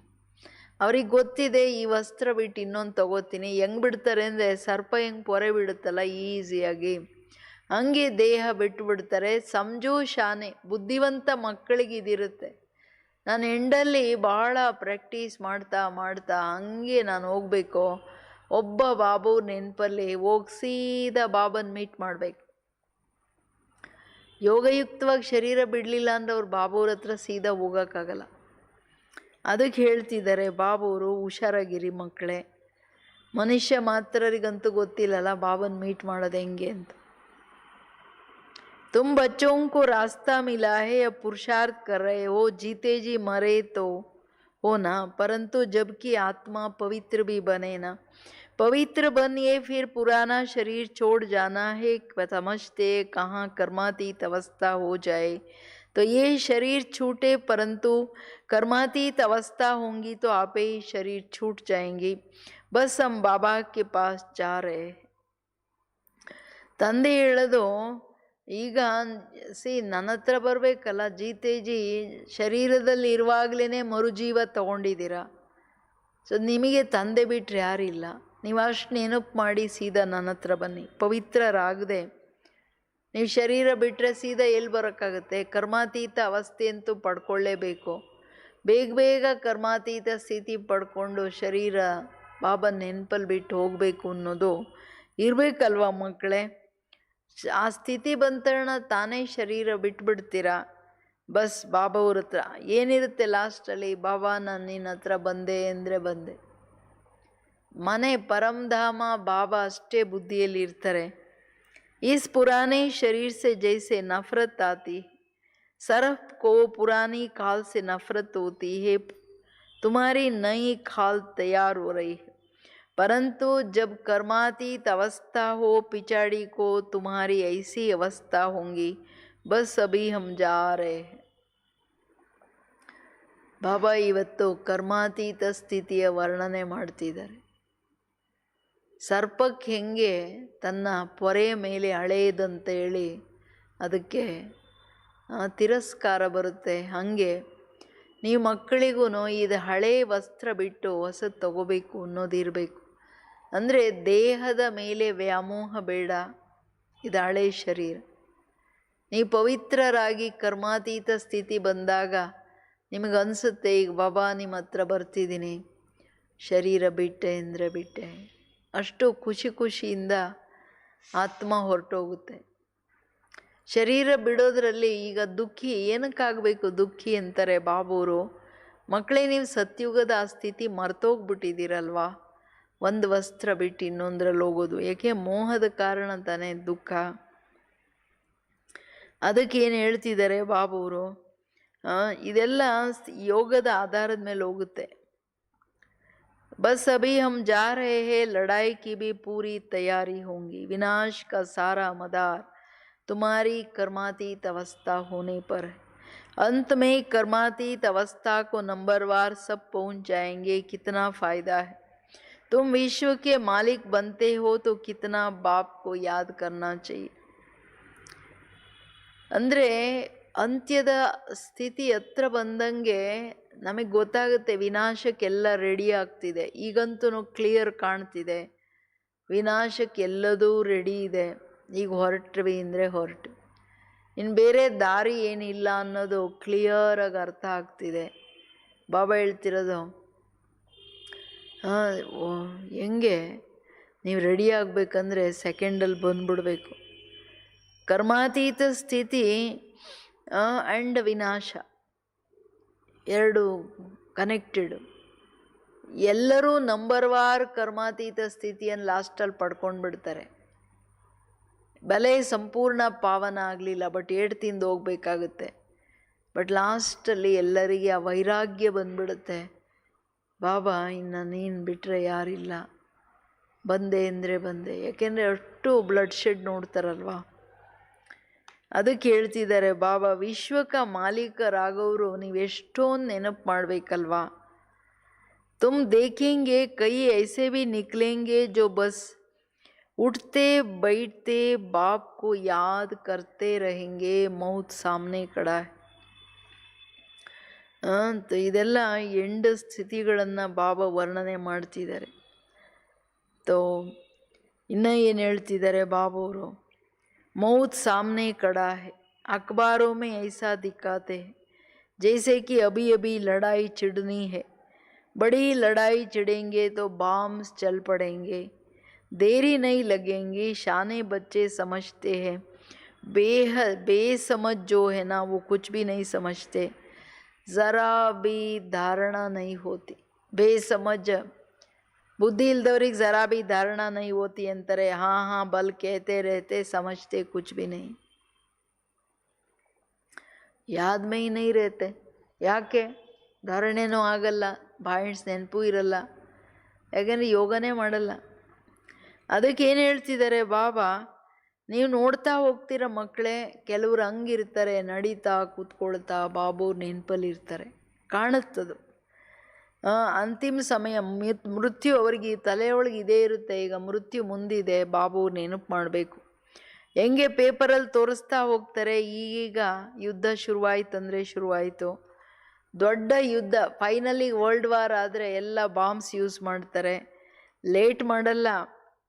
ಅವ್ರಿಗೆ ಗೊತ್ತಿದೆ ಈ ವಸ್ತ್ರ ಬಿಟ್ಟು ಇನ್ನೊಂದು ತಗೋತೀನಿ. ಹೆಂಗೆ ಬಿಡ್ತಾರೆ ಅಂದರೆ ಸರ್ಪ ಹೆಂಗೆ ಪೊರೆ ಬಿಡುತ್ತಲ್ಲ ಈಸಿಯಾಗಿ, ಹಂಗೆ ದೇಹ ಬಿಟ್ಟು ಬಿಡ್ತಾರೆ. ಸಂಜು ಶಾನೆ ಬುದ್ಧಿವಂತ ಮಕ್ಕಳಿಗೆ ಇದಿರುತ್ತೆ. ನಾನು ಎಂಡಲ್ಲಿ ಭಾಳ ಪ್ರಾಕ್ಟೀಸ್ ಮಾಡ್ತಾ ಮಾಡ್ತಾ ಹಂಗೆ ನಾನು ಹೋಗಬೇಕು. ಒಬ್ಬ ಬಾಬು ನೆನಪಲ್ಲಿ ಹೋಗಿ ಸೀದಾ ಬಾಬನ ಮೀಟ್ ಮಾಡಬೇಕು. ಯೋಗಯುಕ್ತವಾಗಿ ಶರೀರ ಬಿಡಲಿಲ್ಲ ಅಂದರೆ ಅವ್ರು ಬಾಬುವ್ರ ಹತ್ರ ಸೀದಾ ಹೋಗೋಕ್ಕಾಗಲ್ಲ. ಅದಕ್ಕೆ ಹೇಳ್ತಿದ್ದಾರೆ ಬಾಬುವರು, ಹುಷಾರಾಗಿರಿ ಮಕ್ಕಳೇ. ಮನುಷ್ಯ ಮಾತ್ರರಿಗಂತೂ ಗೊತ್ತಿಲ್ಲಲ್ಲ ಬಾಬನ ಮೀಟ್ ಮಾಡೋದು ಹೆಂಗೆ ಅಂತ. तुम बच्चों को रास्ता मिला है, अब पुरुषार्थ कर रहे हो, जीते जी मरे तो हो ना, परंतु जबकि आत्मा पवित्र भी बने ना, पवित्र बनिए फिर पुराना शरीर छोड़ जाना है। समझते कहाँ कर्मातीत अवस्था हो जाए तो ये शरीर छूटे, परंतु कर्मातीत अवस्था होंगी तो आपे ही शरीर छूट जाएंगी। बस हम बाबा के पास जा रहे हैं. ತಂದೆ ಹೇಳೋದು, ಈಗ ನನ್ನ ಹತ್ರ ಬರಬೇಕಲ್ಲ, ಜೀತೇಜಿ ಶರೀರದಲ್ಲಿ ಇರುವಾಗಲೇ ಮರುಜೀವ ತಗೊಂಡಿದ್ದೀರಾ. ಸೊ ನಿಮಗೆ ತಂದೆ ಬಿಟ್ಟರೆ ಯಾರಿಲ್ಲ. ನೀವು ಅಷ್ಟು ನೆನಪು ಮಾಡಿ ಸೀದಾ ನನ್ನ ಹತ್ರ ಬನ್ನಿ. ಪವಿತ್ರರಾಗದೆ ನೀವು ಶರೀರ ಬಿಟ್ಟರೆ ಸೀದಾ ಎಲ್ಲಿ ಬರೋಕ್ಕಾಗುತ್ತೆ? ಕರ್ಮಾತೀತ ಅವಸ್ಥೆ ಅಂತೂ ಪಡ್ಕೊಳ್ಳೇಬೇಕು. ಬೇಗ ಬೇಗ ಕರ್ಮಾತೀತ ಸ್ಥಿತಿ ಪಡ್ಕೊಂಡು ಶರೀರ ಬಾಬಾ ನೆನಪಲ್ಲಿ ಬಿಟ್ಟು ಹೋಗಬೇಕು ಅನ್ನೋದು ಇರಬೇಕಲ್ವ ಮಕ್ಕಳೇ? ಆ ಸ್ಥಿತಿ ಬಂದ ತಕ್ಷಣ ತಾನೇ ಶರೀರ ಬಿಟ್ಬಿಡ್ತೀರಾ. ಬಸ್ ಬಾಬಾ ಅವ್ರ ಹತ್ರ ಏನಿರುತ್ತೆ ಲಾಸ್ಟಲ್ಲಿ, ಬಾಬಾ ನಾನು ನಿನ್ನ ಹತ್ರ ಬಂದೆ ಅಂದರೆ ಬಂದೆ. ಮನೆ ಪರಮಧಾಮ ಬಾಬಾ ಅಷ್ಟೇ ಬುದ್ಧಿಯಲ್ಲಿ ಇರ್ತಾರೆ. इस पुराने शरीर से जैसे नफरत आती, सरफ को पुरानी खाल से नफरत होती है, तुम्हारी नई खाल तैयार हो रही है, परंतु जब कर्मातीत अवस्था हो पिछाड़ी को तुम्हारी ऐसी अवस्था होंगी. बस अभी हम जा रहे हैं. ಬಾಬಾ ಇವತ್ತು ಕರ್ಮಾತೀತ ಸ್ಥಿತಿಯ ವರ್ಣನೆ ಮಾಡ್ತಿದ್ದಾರೆ. ಸರ್ಪಕ್ಕೆ ಹೆಂಗೆ ತನ್ನ ಪೊರೆಯ ಮೇಲೆ ಹಳೆಯದಂತೇಳಿ ಅದಕ್ಕೆ ತಿರಸ್ಕಾರ ಬರುತ್ತೆ, ಹಾಗೆ ನೀವು ಮಕ್ಕಳಿಗೂ ಇದು ಹಳೆಯ ವಸ್ತ್ರ ಬಿಟ್ಟು ಹೊಸದು ತಗೋಬೇಕು ಅನ್ನೋದಿರಬೇಕು. ಅಂದರೆ ದೇಹದ ಮೇಲೆ ವ್ಯಾಮೋಹ ಬೇಡ. ಇದು ಹಳೆಯ ಶರೀರ. ನೀವು ಪವಿತ್ರರಾಗಿ ಕರ್ಮಾತೀತ ಸ್ಥಿತಿ ಬಂದಾಗ ನಿಮಗನ್ಸುತ್ತೆ, ಈಗ ಬಾಬಾ ನಿಮ್ಮ ಹತ್ರ ಬರ್ತಿದ್ದೀನಿ, ಶರೀರ ಬಿಟ್ಟೆ ಅಂದರೆ ಬಿಟ್ಟೆ. ಅಷ್ಟು ಖುಷಿ ಖುಷಿಯಿಂದ ಆತ್ಮ ಹೊರಟೋಗುತ್ತೆ. ಶರೀರ ಬಿಡೋದ್ರಲ್ಲಿ ಈಗ ದುಃಖಿ ಏನಕ್ಕಾಗಬೇಕು? ದುಃಖಿ ಅಂತಾರೆ ಬಾಬುವರು. ಮಕ್ಕಳೇ, ನೀವು ಸತ್ಯುಗದ ಆ ಸ್ಥಿತಿ ಮರ್ತೋಗ್ಬಿಟ್ಟಿದ್ದೀರಲ್ವಾ? ಒಂದು ವಸ್ತ್ರ ಬಿಟ್ಟು ಇನ್ನೊಂದರಲ್ಲಿ ಹೋಗೋದು ಏಕೆ? ಮೋಹದ ಕಾರಣ ತಾನೇ ದುಃಖ. ಅದಕ್ಕೇನು ಹೇಳ್ತಿದ್ದಾರೆ ಬಾಬುವರು, ಇದೆಲ್ಲ ಯೋಗದ ಆಧಾರದ ಮೇಲೆ ಹೋಗುತ್ತೆ. बस अभी हम जा रहे हैं, लड़ाई की भी पूरी तैयारी होंगी, विनाश का सारा मदार तुम्हारी कर्मातीत अवस्था होने पर है. अंत में कर्मातीत अवस्था को नंबरवार सब पहुंच जाएंगे. कितना फ़ायदा है. तुम विश्व के मालिक बनते हो तो कितना बाप को याद करना चाहिए. ಅಂದರೆ ಅಂತ್ಯದ ಸ್ಥಿತಿ ಹತ್ರ ಬಂದಂಗೆ ನಮಗೆ ಗೊತ್ತಾಗುತ್ತೆ ವಿನಾಶಕ್ಕೆಲ್ಲ ರೆಡಿ ಆಗ್ತಿದೆ. ಈಗಂತೂ ಕ್ಲಿಯರ್ ಕಾಣ್ತಿದೆ, ವಿನಾಶಕ್ಕೆಲ್ಲದೂ ರೆಡಿ ಇದೆ. ಈಗ ಹೊರಟ್ವಿ ಅಂದರೆ ಹೊರಟು, ಇನ್ನು ಬೇರೆ ದಾರಿ ಏನಿಲ್ಲ ಅನ್ನೋದು ಕ್ಲಿಯರಾಗಿ ಅರ್ಥ ಆಗ್ತಿದೆ. ಬಾಬಾ ಹೇಳ್ತಿರೋದು ಹೆಂಗೆ ನೀವು ರೆಡಿ ಆಗಬೇಕಂದ್ರೆ ಸೆಕೆಂಡಲ್ಲಿ ಬಂದ್ಬಿಡ್ಬೇಕು. ಕರ್ಮಾತೀತ ಸ್ಥಿತಿ ಆ್ಯಂಡ್ ವಿನಾಶ ಎರಡು ಕನೆಕ್ಟೆಡ್. ಎಲ್ಲರೂ ನಂಬರ್ವಾರ್ ಕರ್ಮಾತೀತ ಸ್ಥಿತಿಯನ್ನು ಲಾಸ್ಟಲ್ಲಿ ಪಡ್ಕೊಂಡು ಬಿಡ್ತಾರೆ. ಭಲೆ ಸಂಪೂರ್ಣ ಪಾವನ ಆಗಲಿಲ್ಲ, ಬಟ್ ಏಟು ತಿಂದು ಹೋಗ್ಬೇಕಾಗುತ್ತೆ. ಬಟ್ ಲಾಸ್ಟಲ್ಲಿ ಎಲ್ಲರಿಗೆ ಆ ವೈರಾಗ್ಯ ಬಂದ್ಬಿಡುತ್ತೆ. ಬಾಬಾ ಇನ್ನು ನೀನು ಬಿಟ್ಟರೆ ಯಾರಿಲ್ಲ, ಬಂದೆ ಅಂದರೆ ಬಂದೆ. ಯಾಕೆಂದರೆ ಅಷ್ಟು ಬ್ಲಡ್ ಶೆಡ್ ನೋಡ್ತಾರಲ್ವ. ಅದಕ್ಕೆ ಹೇಳ್ತಿದ್ದಾರೆ ಬಾಬಾ, ವಿಶ್ವಕ್ಕೆ ಮಾಲೀಕರಾಗೋರು ನೀವೆಷ್ಟೊಂದು ನೆನಪು ಮಾಡಬೇಕಲ್ವಾ. ತುಮ್ ದೇಖೆಂಗೆ ಕೈ ಐಸೆ ಭಿ ನಿಕ್ಲೆಂಗೆ ಜೋ ಬಸ್ उठते बैठते बाप को याद करते रहेंगे, मौत सामने खड़ा है. ಅಂತ ಇದೆಲ್ಲ ಎಂಡ್ ಸ್ಥಿತಿಗಳನ್ನು ಬಾಬಾ ವರ್ಣನೆ ಮಾಡ್ತಿದ್ದಾರೆ. ಇನ್ನು ಏನು ಹೇಳ್ತಿದ್ದಾರೆ ಬಾಬಾವರು, मौत सामने खड़ा है, अखबारों में ऐसा दिखाते हैं जैसे कि अभी अभी लड़ाई छिड़नी है, बड़ी लड़ाई छिड़ेंगे तो बॉम्ब्स चल पड़ेंगे, देरी नहीं लगेंगी. शाने बच्चे समझते हैं, बेसमझ जो है ना वो कुछ भी नहीं समझते, ज़रा भी धारणा नहीं होती. बेसमझ बुद्धि इल्दವ್ರಿಗೆ ज़रा भी धारणा नहीं होती अंतरे. हाँ हाँ बल कहते रहते, समझते कुछ भी नहीं, याद में ही नहीं रहते. ಯಾಕೆ ಧಾರಣೆನೂ ಆಗಲ್ಲ, ಪಾಯಿಂಟ್ಸ್ ನೆನಪು ಇರಲ್ಲ, ಯಾಕೆಂದರೆ ಯೋಗನೇ ಮಾಡಲ್ಲ. ಅದಕ್ಕೆ ಏನು ಹೇಳ್ತಿದ್ದಾರೆ ಬಾಬಾ, ನೀವು ನೋಡ್ತಾ ಹೋಗ್ತೀರ ಮಕ್ಕಳೇ, ಕೆಲವ್ರು ಹಂಗಿರ್ತಾರೆ, ನಡೀತಾ ಕೂತ್ಕೊಳ್ತಾ ಬಾಬೂರು ನೆನಪಲ್ಲಿರ್ತಾರೆ, ಕಾಣುತ್ತದು. ಅಂತಿಮ ಸಮಯ ಮೃತ್ಯು ಅವರಿಗೆ ತಲೆಯೊಳಗೆ ಇದೇ ಇರುತ್ತೆ. ಈಗ ಮೃತ್ಯು ಮುಂದಿದೆ, ಬಾಬೂರು ನೆನಪು ಮಾಡಬೇಕು. ಹೆಂಗೆ ಪೇಪರಲ್ಲಿ ತೋರಿಸ್ತಾ ಹೋಗ್ತಾರೆ, ಈಗ ಯುದ್ಧ ಶುರುವಾಯ್ತಂದರೆ ಶುರುವಾಯಿತು, ದೊಡ್ಡ ಯುದ್ಧ, ಫೈನಲಿ ವರ್ಲ್ಡ್ ವಾರ್ ಆದರೆ ಎಲ್ಲ ಬಾಂಬ್ಸ್ ಯೂಸ್ ಮಾಡ್ತಾರೆ, ಲೇಟ್ ಮಾಡಲ್ಲ.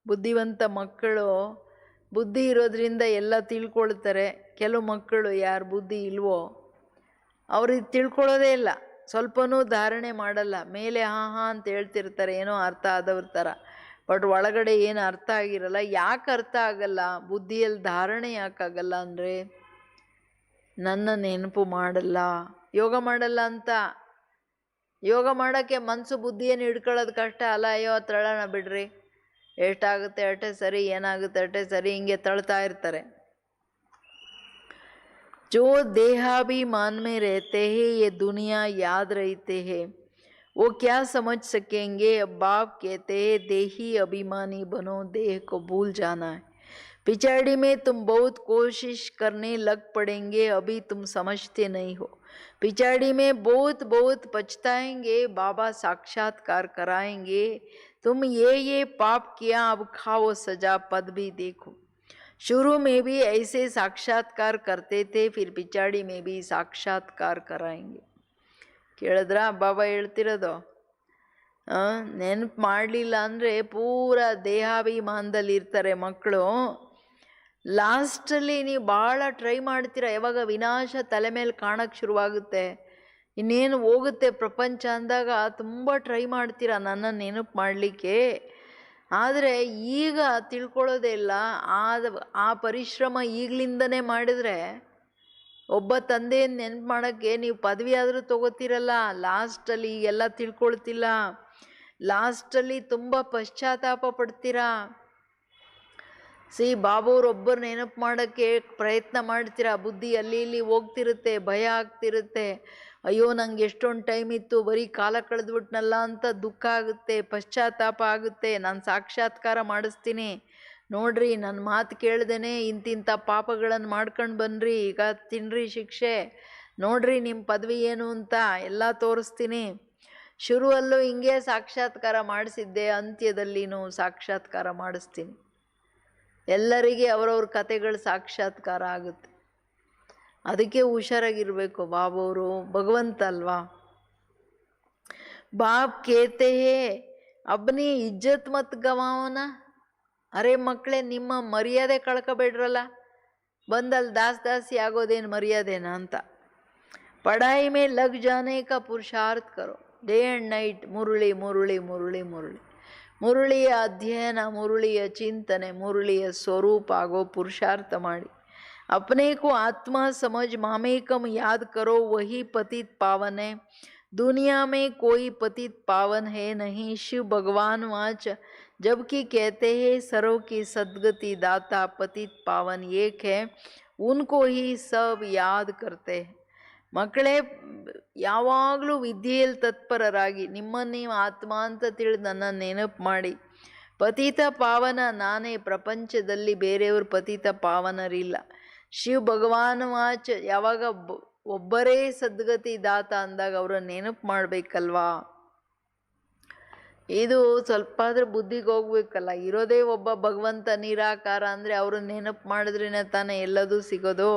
ಬುದ್ಧಿವಂತ ಮಕ್ಕಳು ಬುದ್ಧಿ ಇರೋದ್ರಿಂದ ಎಲ್ಲ ತಿಳ್ಕೊಳ್ತಾರೆ. ಕೆಲವು ಮಕ್ಕಳು ಯಾರು ಬುದ್ಧಿ ಇಲ್ವೋ ಅವ್ರಿಗೆ ತಿಳ್ಕೊಳ್ಳೋದೇ ಇಲ್ಲ, ಸ್ವಲ್ಪನೂ ಧಾರಣೆ ಮಾಡಲ್ಲ. ಮೇಲೆ ಹಾಂ ಹಾಂ ಅಂತ ಹೇಳ್ತಿರ್ತಾರೆ, ಏನೋ ಅರ್ಥ ಆದವ್ರ ಥರ, ಬಟ್ ಒಳಗಡೆ ಏನು ಅರ್ಥ ಆಗಿರಲ್ಲ. ಯಾಕೆ ಅರ್ಥ ಆಗಲ್ಲ, ಬುದ್ಧಿಯಲ್ಲಿ ಧಾರಣೆ ಯಾಕಾಗಲ್ಲ ಅಂದರೆ ನನ್ನ ನೆನಪು ಮಾಡಲ್ಲ, ಯೋಗ ಮಾಡಲ್ಲ ಅಂತ. ಯೋಗ ಮಾಡೋಕ್ಕೆ ಮನಸ್ಸು ಬುದ್ಧಿಯನ್ನು ಹಿಡ್ಕೊಳ್ಳೋದು ಕಷ್ಟ ಅಲ್ಲ. ಅಯ್ಯೋ ತಳ್ಳೋಣ ಬಿಡ್ರಿ, ಎಷ್ಟಾಗುತ್ತೆ ಅಷ್ಟೇ ಸರಿ, ಏನಾಗುತ್ತೆ ಅಷ್ಟೇ ಸರಿ, ಹಿಂಗೆ ತಳ್ತಾ ಇರ್ತಾರೆ. जो देहाभिमान में रहते हैं, ये दुनिया याद रहते हैं, वो क्या समझ सकेंगे. अब बाप कहते हैं देही अभिमानी बनो, देह को भूल जाना है. पिछाड़ी में तुम बहुत कोशिश करने लग पड़ेंगे, अभी तुम समझते नहीं हो. पिछाड़ी में बहुत बहुत पछताएंगे, बाबा साक्षात्कार कराएंगे. तुम ये पाप किया, अब खाओ सजा, पद भी देखो. शुरू में भी ऐसे साक्षात्कार करते थे, फिर पिछाड़ी में भी साक्षात्कार कराएंगे. ಕೇಳಿದ್ರ ಬಾಬಾ ಹೇಳ್ತಿರೋದು? ನೆನಪು ಮಾಡಲಿಲ್ಲ ಅಂದರೆ ಪೂರಾ ದೇಹಾಭಿಮಾನದಲ್ಲಿ ಇರ್ತಾರೆ ಮಕ್ಕಳು. ಲಾಸ್ಟಲ್ಲಿ ನೀವು ಭಾಳ ಟ್ರೈ ಮಾಡ್ತೀರ, ಯಾವಾಗ ವಿನಾಶ ತಲೆ ಮೇಲೆ ಕಾಣಕ್ಕೆ ಶುರುವಾಗುತ್ತೆ, ಇನ್ನೇನು ಹೋಗುತ್ತೆ ಪ್ರಪಂಚ ಅಂದಾಗ ತುಂಬ ಟ್ರೈ ಮಾಡ್ತೀರ ನನ್ನ ನೆನಪು ಮಾಡಲಿಕ್ಕೆ. ಆದರೆ ಈಗ ತಿಳ್ಕೊಳ್ಳೋದೇ ಇಲ್ಲ. ಆ ಪರಿಶ್ರಮ ಈಗಲಿಂದನೇ ಮಾಡಿದರೆ ಒಬ್ಬ ತಂದೆಯನ್ನು ನೆನಪು ಮಾಡೋಕ್ಕೆ ನೀವು ಪದವಿ ಆದರೂ ತೊಗೋತೀರಲ್ಲ, ಲಾಸ್ಟಲ್ಲಿ ಈಗೆಲ್ಲ ತಿಳ್ಕೊಳ್ತಿಲ್ಲ, ಲಾಸ್ಟಲ್ಲಿ ತುಂಬ ಪಶ್ಚಾತ್ತಾಪ ಪಡ್ತೀರಾ. ಬಾಬಾವ್ರೊಬ್ಬರು ನೆನಪು ಮಾಡೋಕ್ಕೆ ಪ್ರಯತ್ನ ಮಾಡ್ತೀರಾ, ಬುದ್ಧಿ ಅಲ್ಲಿ ಇಲ್ಲಿ ಹೋಗ್ತಿರುತ್ತೆ, ಭಯ ಆಗ್ತಿರುತ್ತೆ. ಅಯ್ಯೋ ನಂಗೆ ಎಷ್ಟೊಂದು ಟೈಮ್ ಇತ್ತು, ಬರೀ ಕಾಲ ಕಳೆದ್ಬಿಟ್ನಲ್ಲ ಅಂತ ದುಃಖ ಆಗುತ್ತೆ, ಪಶ್ಚಾತ್ತಾಪ ಆಗುತ್ತೆ. ನಾನು ಸಾಕ್ಷಾತ್ಕಾರ ಮಾಡಿಸ್ತೀನಿ ನೋಡ್ರಿ, ನನ್ನ ಮಾತು ಕೇಳ್ದೇನೆ ಇಂತಿಂಥ ಪಾಪಗಳನ್ನು ಮಾಡ್ಕೊಂಡು ಬನ್ನಿರಿ, ಈಗ ತಿನ್ನಿರಿ ಶಿಕ್ಷೆ, ನೋಡ್ರಿ ನಿಮ್ಮ ಪದವಿ ಏನು ಅಂತ ಎಲ್ಲ ತೋರಿಸ್ತೀನಿ. ಶುರುವಲ್ಲೂ ಹಿಂಗೆ ಸಾಕ್ಷಾತ್ಕಾರ ಮಾಡಿಸಿದ್ದೆ, ಅಂತ್ಯದಲ್ಲಿನೂ ಸಾಕ್ಷಾತ್ಕಾರ ಮಾಡಿಸ್ತೀನಿ. ಎಲ್ಲರಿಗೆ ಅವರವ್ರ ಕತೆಗಳು ಸಾಕ್ಷಾತ್ಕಾರ ಆಗುತ್ತೆ. ಅದಕ್ಕೆ ಹುಷಾರಾಗಿರಬೇಕು. ಬಾಬಾವರು ಭಗವಂತ ಅಲ್ವಾ. ಬಾಪ್ ಕೇತೆ ಹೇ ಅಬ್ನಿ ಇಜ್ಜತ್ ಮತ್ ಗವಾವನ. ಅರೆ ಮಕ್ಕಳೇ, ನಿಮ್ಮ ಮರ್ಯಾದೆ ಕಳ್ಕೊಬೇಡ್ರಲ್ಲ, ಬಂದಲ್ಲಿ ದಾಸಿ ಆಗೋದೇನು ಮರ್ಯಾದೆನಾ ಅಂತ. ಪಢಾಯಿ ಮೇ ಲಗ್ ಜಾನೆ ಕಾ ಪುರುಷಾರ್ಥ ಕರೋ, ಡೇ ಆ್ಯಂಡ್ ನೈಟ್ ಮುರುಳಿ ಮುರುಳಿ ಮುರುಳಿ ಮುರುಳಿ, ಮುರುಳಿಯ ಅಧ್ಯಯನ, ಮುರುಳಿಯ ಚಿಂತನೆ, ಮುರುಳಿಯ ಸ್ವರೂಪ ಆಗೋ ಪುರುಷಾರ್ಥ ಮಾಡಿ. अपने को आत्मा समझ मामेकम याद करो, वही पतित पावन है। दुनिया में कोई पतित पावन है नहीं। शिव भगवान वाच जबकि कहते हैं सर्व की सद्गति दाता पतित पावन एक है, उनको ही सब याद करते हैं। ಮಕ್ಕಳೇ, ಯಾವಾಗಲೂ ವಿದ್ಯೆಯಲ್ಲಿ ತತ್ಪರರಾಗಿ ನಿಮ್ಮನ್ನು ನೀವು ಆತ್ಮ ಅಂತ ತಿಳಿದು ನನ್ನ ನೆನಪು ಮಾಡಿ. ಪತಿತ ಪಾವನ ನಾನೇ, ಪ್ರಪಂಚದಲ್ಲಿ ಬೇರೆಯವರು ಪತಿತ ಪಾವನರಿಲ್ಲ. ಶಿವ ಭಗವಾನ್ ವಾಚ ಯಾವಾಗ ಒಬ್ಬರೇ ಸದ್ಗತಿ ದಾತ ಅಂದಾಗ ಅವರ ನೆನಪು ಮಾಡಬೇಕಲ್ವಾ. ಇದು ಸ್ವಲ್ಪ ಆದ್ರೆ ಬುದ್ಧಿಗೆ ಹೋಗ್ಬೇಕಲ್ಲ. ಇರೋದೇ ಒಬ್ಬ ಭಗವಂತ ನಿರಾಕಾರ ಅಂದರೆ ಅವರು ನೆನಪು ಮಾಡಿದ್ರೇನೆ ತಾನೇ ಎಲ್ಲದೂ ಸಿಗೋದು,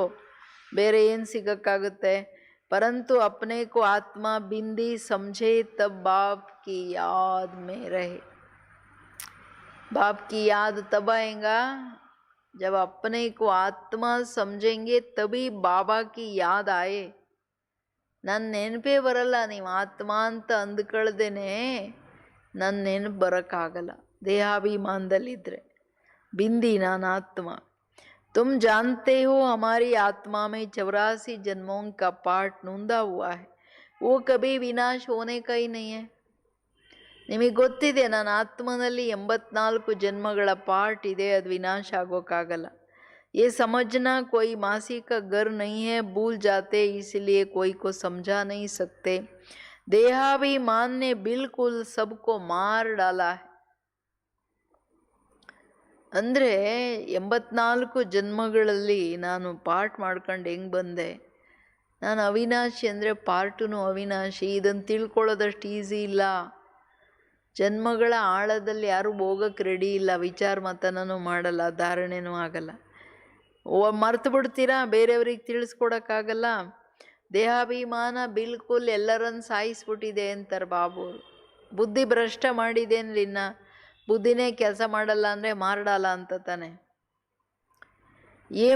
ಬೇರೆ ಏನು ಸಿಗೋಕ್ಕಾಗುತ್ತೆ. परंतु अपने को आत्मा बिंदी समझे तब बाप की याद में रहे। बाप की याद तब आएगा जब अपने को आत्मा समझेंगे, तभी बाबा की याद आए. ನನ್ನ ನೆನಪೇ ಬರಲ್ಲ, ನೀವು ಆತ್ಮ ಅಂತ ಅಂದ್ಕೊಳ್ದೇನೆ ನನ್ನ ನೆನಪು ಬರೋಕ್ಕಾಗಲ್ಲ ದೇಹಾಭಿಮಾನದಲ್ಲಿದ್ದರೆ. ಬಿಂದಿ ನಾನು ಆತ್ಮ. तुम जानते हो हमारी आत्मा में 84 जन्मों का पार्ट नूंदा हुआ है, वो कभी विनाश होने का ही नहीं है. ನಿಮಗೆ ಗೊತ್ತಿದೆ ನನ್ನ ಆತ್ಮನಲ್ಲಿ 84 ಜನ್ಮಗಳ ಪಾರ್ಟ್ ಇದೆ, ಅದು ವಿನಾಶ ಆಗೋಕ್ಕಾಗಲ್ಲ. ये समझना कोई मासी का घर नहीं है, भूल जाते इसलिए कोई को समझा नहीं सकते. देहाभिमान ने बिल्कुल सबको मार डाला है. ಅಂದರೆ 84 ಜನ್ಮಗಳಲ್ಲಿ ನಾನು ಪಾರ್ಟ್ ಮಾಡ್ಕೊಂಡು ಹೆಂಗೆ ಬಂದೆ. ನಾನು ಅವಿನಾಶಿ ಅಂದರೆ ಪಾರ್ಟೂ ಅವಿನಾಶಿ. ಇದನ್ನು ತಿಳ್ಕೊಳ್ಳೋದಷ್ಟು ಈಸಿ ಇಲ್ಲ. ಜನ್ಮಗಳ ಆಳದಲ್ಲಿ ಯಾರೂ ಹೋಗೋಕ್ಕೆ ರೆಡಿ ಇಲ್ಲ. ವಿಚಾರ ಮತನೂ ಮಾಡಲ್ಲ, ಧಾರಣೆನೂ ಆಗಲ್ಲ. ಮರ್ತು ಬಿಡ್ತೀರಾ, ಬೇರೆಯವ್ರಿಗೆ ತಿಳಿಸ್ಕೊಡೋಕ್ಕಾಗಲ್ಲ. ದೇಹಾಭಿಮಾನ ಬಿಲ್ಕುಲ್ ಎಲ್ಲರನ್ನು ಸಾಯಿಸ್ಬಿಟ್ಟಿದೆ ಅಂತಾರೆ ಬಾಬುವರು. ಬುದ್ಧಿ ಭ್ರಷ್ಟ ಮಾಡಿದೇನ್ರಿ, ಇನ್ನು ಬುದ್ಧಿನೇ ಕೆಲಸ ಮಾಡಲ್ಲ ಅಂದರೆ ಮಾರಡಲ್ಲ ಅಂತ ತಾನೆ.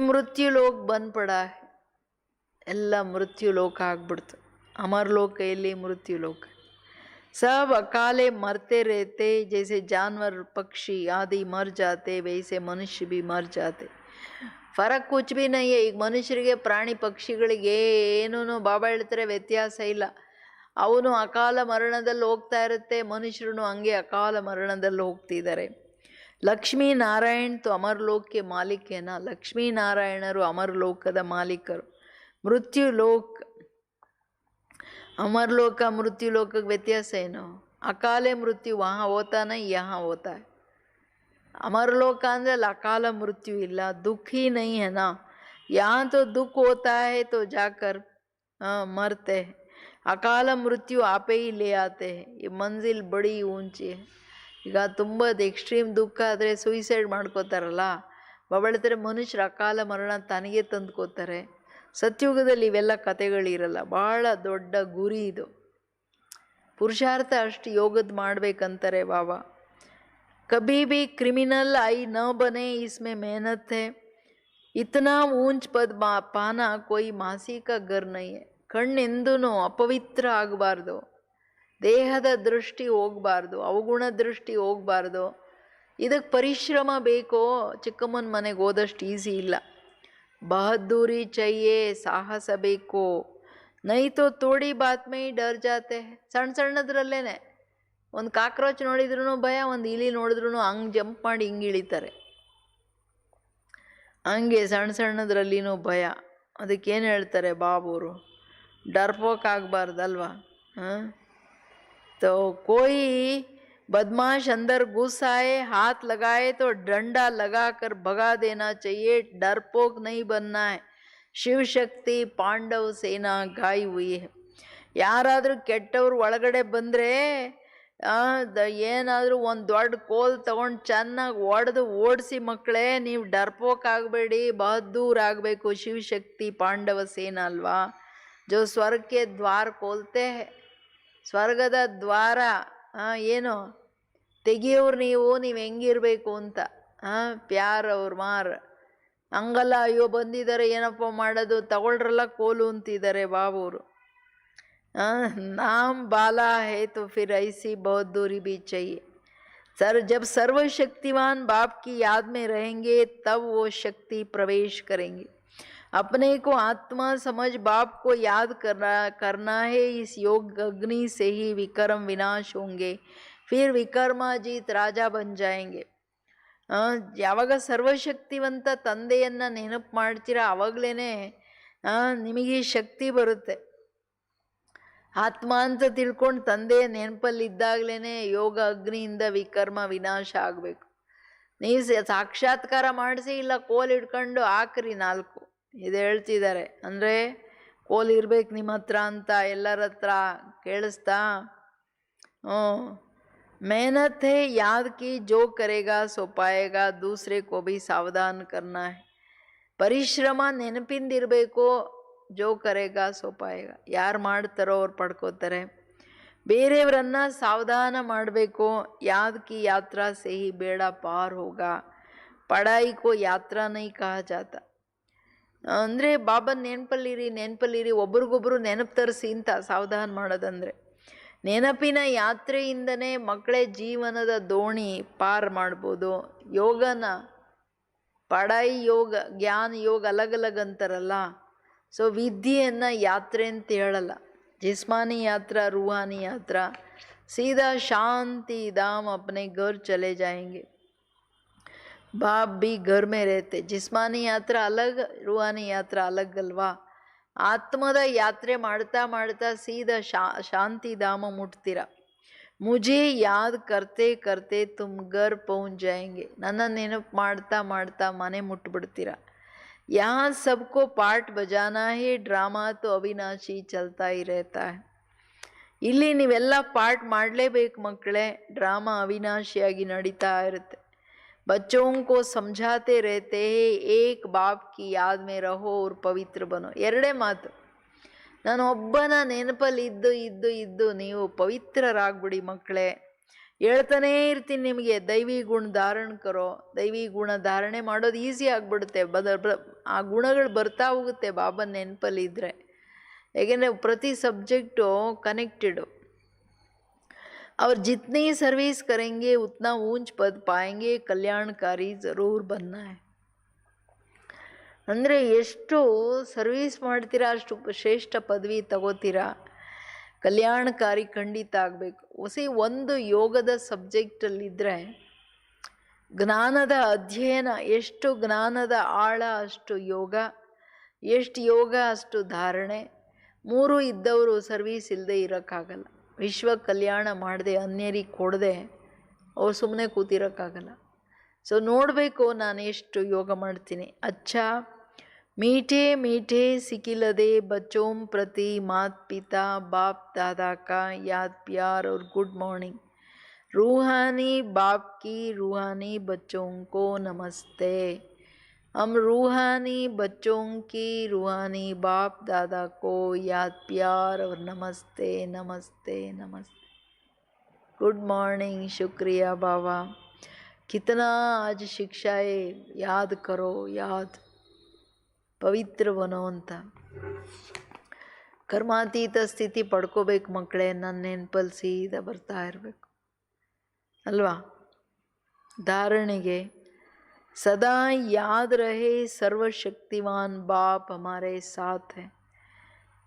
ಮೃತ್ಯು ಲೋಕ ಬಂದ್ಪಡ, ಎಲ್ಲ ಮೃತ್ಯು ಲೋಕ ಆಗ್ಬಿಡ್ತು. ಅಮರ್ ಲೋಕ ಎಲ್ಲಿ, ಮೃತ್ಯು ಲೋಕ. सब अकाले मरते रहते, जैसे जानवर पक्षी आदि मर जाते वैसे मनुष्य भी मर जाते. ಫರಕ್ ಕುಚ್ ಭಿ ನೈ. ಈಗ ಮನುಷ್ಯರಿಗೆ ಪ್ರಾಣಿ ಪಕ್ಷಿಗಳಿಗೆ ಏನೂ ಬಾಬಾ ಹೇಳ್ತಾರೆ ವ್ಯತ್ಯಾಸ ಇಲ್ಲ. ಅವನು ಅಕಾಲ ಮರಣದಲ್ಲಿ ಹೋಗ್ತಾ ಇರುತ್ತೆ, ಮನುಷ್ಯರು ಹಂಗೆ ಅಕಾಲ ಮರಣದಲ್ಲಿ ಹೋಗ್ತಿದ್ದಾರೆ. ಲಕ್ಷ್ಮೀ ನಾರಾಯಣ್ ತು ಅಮರ್ ಲೋಕಕ್ಕೆ ಮಾಲೀಕೇನ. ಲಕ್ಷ್ಮೀನಾರಾಯಣರು ಅಮರ್ ಲೋಕದ ಮಾಲೀಕರು. ಮೃತ್ಯು ಲೋಕ, अमर लोक का मृत्यु लोक का व्यत्यास है ना. अकाले मृत्यु वहाँ होता नहीं, यहाँ होता है. अमर लोक का अंदर अकाल मृत्यु इल्ला, दुख ही नहीं है ना. यहाँ तो दुख होता है तो जाकर मरते हैं. अकाल मृत्यु आप ही ले आते हैं. ये मंजिल बड़ी ऊंची है. ಈಗ ತುಂಬ ಎಕ್ಸ್ಟ್ರೀಮ್ ದುಃಖ ಆದರೆ ಸೂಯಿಸೈಡ್ ಮಾಡ್ಕೋತಾರಲ್ಲ, ಬಬಳ್ತಾರೆ ಮನುಷ್ಯರು ಅಕಾಲ ಮರಣ ತನಗೆ ತಂದ್ಕೋತಾರೆ. ಸತ್ಯುಗದಲ್ಲಿ ಇವೆಲ್ಲ ಕಥೆಗಳಿರಲ್ಲ. ಭಾಳ ದೊಡ್ಡ ಗುರಿ ಇದು. ಪುರುಷಾರ್ಥ ಅಷ್ಟು ಯೋಗದ ಮಾಡ್ಬೇಕಂತಾರೆ ಬಾಬಾ. ಕಭಿ ಭಿ ಕ್ರಿಮಿನಲ್ ಐ ನ ಬನೆ, ಇಸ್ಮೆ ಮೆಹನತ್ ಹೈ. ಇತನಾ ಊಂಚ್ ಪದ್ ಪಾನ ಕೋಯಿ ಮಾಸಿಕ ಗರ್ ನೈ ಹೈ. ಕಣ್ಣೆಂದೂ ಅಪವಿತ್ರ ಆಗಬಾರ್ದು, ದೇಹದ ದೃಷ್ಟಿ ಹೋಗಬಾರ್ದು, ಅವಗುಣ ದೃಷ್ಟಿ ಹೋಗಬಾರ್ದು. ಇದಕ್ಕೆ ಪರಿಶ್ರಮ ಬೇಕೋ. ಚಿಕ್ಕಮ್ಮನ ಮನೆಗೆ ಹೋದಷ್ಟು ಈಸಿ ಇಲ್ಲ. ಬಹದ್ದೂರಿ ಚೈಯೇ, ಸಾಹಸ ಬೇಕು. ನೈತೋ ತೋಡಿ ಬಾತ್ ಮೇ ಡರ್ ಜಾತೆ. ಸಣ್ಣ ಸಣ್ಣದ್ರಲ್ಲೇ ಒಂದು ಕಾಕ್ರೋಚ್ ನೋಡಿದ್ರೂ ಭಯ, ಒಂದು ಇಲಿ ನೋಡಿದ್ರೂ ಹಂಗೆ ಜಂಪ್ ಮಾಡಿ ಹಿಂಗೆ ಇಳಿತಾರೆ. ಹಂಗೆ ಸಣ್ಣ ಸಣ್ಣದ್ರಲ್ಲಿನೂ ಭಯ. ಅದಕ್ಕೇನು ಹೇಳ್ತಾರೆ ಬಾಬೂರು, ಡರ್ಪೋಕ್ ಆಗಬಾರ್ದಲ್ವಾ. तो कोई बदमाश अंदर घुस आए, हाथ लगाए तो डंडा लगाकर भगा देना चाहिए. डरपोक नहीं बनना है. शिव शक्ति पांडव सेना गाई हुई है. ಯಾರಾದರೂ ಕೆಟ್ಟವ್ರು ಒಳಗಡೆ ಬಂದರೆ ಏನಾದರೂ ಒಂದು ದೊಡ್ಡ ಕೋಲ್ ತಗೊಂಡು ಚೆನ್ನಾಗಿ ಒಡೆದು ಓಡಿಸಿ. ಮಕ್ಕಳೇ, ನೀವು ಡರ್ಪೋಕ್ ಆಗಬೇಡಿ, ಬಹದ್ದೂರ್ ಆಗಬೇಕು. ಶಿವಶಕ್ತಿ ಪಾಂಡವ ಸೇನಾ ಅಲ್ವಾ, ಜೋ ಸ್ವರ್ಗಕ್ಕೆ ದ್ವಾರ ಕೋಲ್ತೆ. ಸ್ವರ್ಗದ ದ್ವಾರ ಏನು ತೆಗಿಯೋರು ನೀವು ಹೆಂಗಿರಬೇಕು ಅಂತ. ಪ್ಯಾರ್ ಅವ್ರ ಮಾರ್ ಹಂಗಲ್ಲ. ಅಯ್ಯೋ ಬಂದಿದ್ದಾರೆ ಏನಪ್ಪ ಮಾಡೋದು, ತಗೊಳ್ರಲ್ಲ ಕೋಲು ಅಂತಿದ್ದಾರೆ ಬಾಬೂರು. नाम बाला है तो फिर ऐसी बहुत दूरी भी चाहिए. जब सर्वशक्तिमान बाप की याद में रहेंगे तब वो शक्ति प्रवेश करेंगे. अपने को आत्मा समझ बाप को याद करना है। इस योग अग्नि से ही विकर्म विनाश होंगे, फिर ವಿಕರ್ಮಾಜಿತ್ ರಾಜ ಬನ್ ಜಾಯೆಂಗೆ. ಯಾವಾಗ ಸರ್ವಶಕ್ತಿವಂತ ತಂದೆಯನ್ನ ನೆನಪು ಮಾಡ್ತೀರಾ ಅವಾಗಲೇ ನಿಮಗೆ ಶಕ್ತಿ ಬರುತ್ತೆ. ಆತ್ಮ ಅಂತ ತಿಳ್ಕೊಂಡು ತಂದೆಯ ನೆನಪಲ್ಲಿದ್ದಾಗಲೇ ಯೋಗ ಅಗ್ನಿಯಿಂದ ವಿಕರ್ಮ ವಿನಾಶ ಆಗಬೇಕು. ನೀವು ಸಾಕ್ಷಾತ್ಕಾರ ಮಾಡಿಸಿ, ಇಲ್ಲ ಕೋಲ್ ಹಿಡ್ಕೊಂಡು ಹಾಕ್ರಿ 4 ಇದು ಹೇಳ್ತಿದ್ದಾರೆ. ಅಂದರೆ ಕೋಲ್ ಇರ್ಬೇಕು ನಿಮ್ಮ ಹತ್ರ ಅಂತ ಎಲ್ಲರ ಹತ್ರ ಕೇಳಿಸ್ತಾ? मेहनत है याद की जो करेगा सो पाएगा, दूसरे को भी सावधान करना है. ಪರಿಶ್ರಮ ನೆನಪಿಂದಿರಬೇಕು. ಜೋ ಕರೆಗಾ ಸೋ ಪಾಯೇಗ, ಯಾರು ಮಾಡ್ತಾರೋ ಅವ್ರು ಪಡ್ಕೋತಾರೆ. ಬೇರೆಯವರನ್ನ ಸಾವಧಾನ ಮಾಡಬೇಕು. ಯಾದ್ ಕಿ ಯಾತ್ರಾ ಸೇ ಹಿ ಬೇಡ ಪಾರ್ ಹೋಗ, ಪಡಾಯಿ ಕೋ ಯಾತ್ರಾ ನೈ ಕಹಾ ಜಾತ. ಅಂದರೆ ಬಾಬನ್ ನೆನಪಲ್ಲಿರಿ, ಒಬ್ರಿಗೊಬ್ರು ನೆನಪು ತರಿಸಿ ಅಂತ ಸಾವಧಾನ ಮಾಡೋದಂದರೆ. ನೆನಪಿನ ಯಾತ್ರೆಯಿಂದನೇ ಮಕ್ಕಳೇ ಜೀವನದ ದೋಣಿ ಪಾರ್ ಮಾಡ್ಬೋದು. ಯೋಗನ ಪಡಾಯಿ ಯೋಗ, ಜ್ಞಾನ ಯೋಗ ಅಲಗ್ ಅಂತಾರಲ್ಲ. ಸೊ ವಿದ್ಯೆಯನ್ನು ಯಾತ್ರೆ ಅಂತ ಹೇಳಲ್ಲ. जिस्मानी यात्रा, रूहानी यात्रा, सीधा शांति धाम अपने घर चले जाएंगे. बाप भी घर में रहते. जिस्मानी यात्रा अलग, रूहानी यात्रा अलग ಅಲ್ವಾ. ಆತ್ಮದ ಯಾತ್ರೆ ಮಾಡ್ತಾ ಮಾಡ್ತಾ ಸೀದಾ ಶಾಂತಿಧಾಮ ಮುಟ್ತೀರ. ಮುಜೆ ಯಾದ್ ಕರ್ತೆ ಕರ್ತೆ ತುಮ್ ಘರ್ ಪಹುಂಚ್ ಜಾಯೆಂಗೆ. ನನ್ನ ನೆನಪು ಮಾಡ್ತಾ ಮಾಡ್ತಾ ಮನೆ ಮುಟ್ಬಿಡ್ತೀರ. यहाँ सबको पाठ बजाना है, ड्रामा तो अविनाशी चलता ही रहता है. ಇಲ್ಲಿ ನೀವೆಲ್ಲ ಪಾಠ ಮಾಡಲೇಬೇಕು ಮಕ್ಕಳೇ. ಡ್ರಾಮಾ ಅವಿನಾಶಿಯಾಗಿ ನಡೀತಾ ಇರುತ್ತೆ. बच्चों को समझाते रहते हैं, एक बाप की याद में रहो और पवित्र बनो. ಎರಡೇ ಮಾತು. ನಾನು ಒಬ್ಬನ ನೆನಪಲ್ಲಿ ಇದ್ದು ನೀವು ಪವಿತ್ರರಾಗ್ಬಿಡಿ ಮಕ್ಕಳೇ. ಹೇಳ್ತಾನೇ ಇರ್ತೀನಿ ನಿಮಗೆ, ದೈವಿ ಗುಣ ಧಾರಣ ಕರೋ. ದೈವಿ ಗುಣ ಧಾರಣೆ ಮಾಡೋದು ಈಸಿ ಆಗಿಬಿಡುತ್ತೆ. ಆ ಗುಣಗಳು ಬರ್ತಾ ಹೋಗುತ್ತೆ ಬಾಬನ ನೆನಪಲ್ಲಿ ಇದ್ದರೆ. ಏಕೆಂದರೆ ಪ್ರತಿ ಸಬ್ಜೆಕ್ಟು ಕನೆಕ್ಟೆಡು. और जितनी सर्विस करेंगे उतना ऊंच पद पाएंगे, कल्याणकारी ज़रूर बनना है. ಅಂದರೆ ಎಷ್ಟು ಸರ್ವಿಸ್ ಮಾಡ್ತೀರಾ ಅಷ್ಟು ಶ್ರೇಷ್ಠ ಪದವಿ ತಗೋತೀರಾ. ಕಲ್ಯಾಣಕಾರಿ ಖಂಡಿತ ಆಗಬೇಕು. ಒಂದು ಯೋಗದ ಸಬ್ಜೆಕ್ಟಲ್ಲಿದ್ದರೆ ಜ್ಞಾನದ ಅಧ್ಯಯನ, ಎಷ್ಟು ಜ್ಞಾನದ ಆಳ ಅಷ್ಟು ಯೋಗ, ಎಷ್ಟು ಯೋಗ ಅಷ್ಟು ಧಾರಣೆ. 3 ಇದ್ದವರು ಸರ್ವೀಸ್ ಇಲ್ಲದೆ ಇರೋಕ್ಕಾಗಲ್ಲ. ವಿಶ್ವ ಕಲ್ಯಾಣ ಮಾಡದೆ ಅನ್ಯರಿಗೆ ಕೊಡದೆ ಅವ್ರು ಸುಮ್ಮನೆ ಕೂತಿರೋಕ್ಕಾಗಲ್ಲ. ಸೊ ನೋಡಬೇಕು ನಾನು ಎಷ್ಟು ಯೋಗ ಮಾಡ್ತೀನಿ. ಅಚ್ಚಾ मीठे मीठे सिकिलदे बच्चों प्रति मात पिता बाप दादा का याद प्यार और गुड मॉर्निंग. रूहानी बाप की रूहानी बच्चों को नमस्ते. हम रूहानी बच्चों की रूहानी बाप दादा को याद प्यार और नमस्ते नमस्ते नमस्ते. Good morning. शुक्रिया बाबा. कितना आज शिक्षाएं याद करो, याद ಪವಿತ್ರ ಬನೋ ಅಂತ. ಕರ್ಮಾತೀತ ಸ್ಥಿತಿ ಪಡ್ಕೋಬೇಕು ಮಕ್ಕಳೇ. ನನ್ನ ನೆನಪಲ್ಲಿ ಸೀದಾ ಬರ್ತಾ ಇರಬೇಕು ಅಲ್ವಾ. धारणेगे सदा याद रहे सर्वशक्तिवान बाप हमारे साथ है.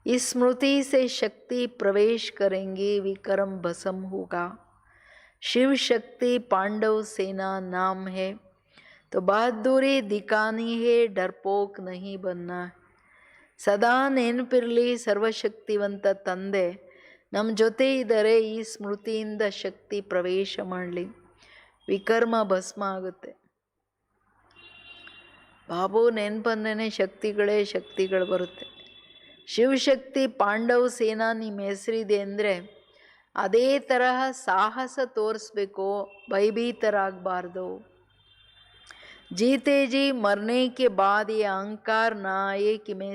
इस स्मृति से शक्ति प्रवेश करेंगे, विक्रम भस्म होगा. शिव शक्ति पांडव सेना नाम है, तो बहादुरी दिखानी है, डरपोक नहीं बनना है. ಸದಾ ನೆನಪಿರಲಿ ಸರ್ವಶಕ್ತಿವಂತ ತಂದೆ ನಮ್ಮ ಜೊತೆ ಇದ್ದರೆ ಈ ಸ್ಮೃತಿಯಿಂದ ಶಕ್ತಿ ಪ್ರವೇಶ ಮಾಡಲಿ, ವಿಕರ್ಮ ಭಸ್ಮ ಆಗುತ್ತೆ. ಬಾಬು ನೆನಪಂದೇ ಶಕ್ತಿಗಳು ಬರುತ್ತೆ. ಶಿವಶಕ್ತಿ ಪಾಂಡವ ಸೇನಾ ನಿಮ್ಮ ಹೆಸರಿದೆ ಅಂದರೆ ಅದೇ ತರಹ ಸಾಹಸ ತೋರಿಸ್ಬೇಕು, ಭಯಭೀತರಾಗಬಾರ್ದು. जीते जी मरने के बाद ये अहंकार ना आए कि मैं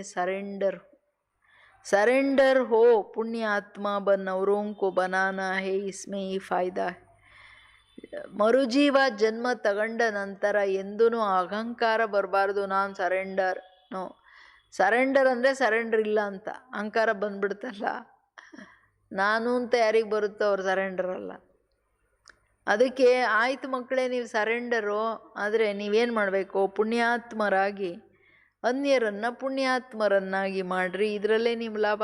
सरेंडर हो. पुण्य आत्मा बन औरों को बनाना है, इसमें ही फायदा है. ಮರುಜೀವ ಜನ್ಮ ತಗೊಂಡ ನಂತರ ಎಂದೂ ಅಹಂಕಾರ ಬರಬಾರ್ದು. ನಾನು ಸರೆಂಡರ್ ನೋ. ಸರೆಂಡರ್ ಅಂದರೆ ಸರೆಂಡರ್ ಇಲ್ಲ ಅಂತ ಅಹಂಕಾರ ಬಂದ್ಬಿಡ್ತಲ್ಲ. ನಾನು ಅಂತ ಯಾರಿಗೆ ಬರುತ್ತೋ ಅವ್ರು ಸರೆಂಡರ್ ಅಲ್ಲ. ಅದಕ್ಕೆ ಆಯ್ತು ಮಕ್ಕಳೇ, ನೀವು ಸರೆಂಡರು ಆದರೆ ನೀವೇನು ಮಾಡಬೇಕು, ಪುಣ್ಯಾತ್ಮರಾಗಿ ಅನ್ಯರನ್ನು ಪುಣ್ಯಾತ್ಮರನ್ನಾಗಿ ಮಾಡ್ರಿ, ಇದರಲ್ಲೇ ನಿಮ್ಮ ಲಾಭ.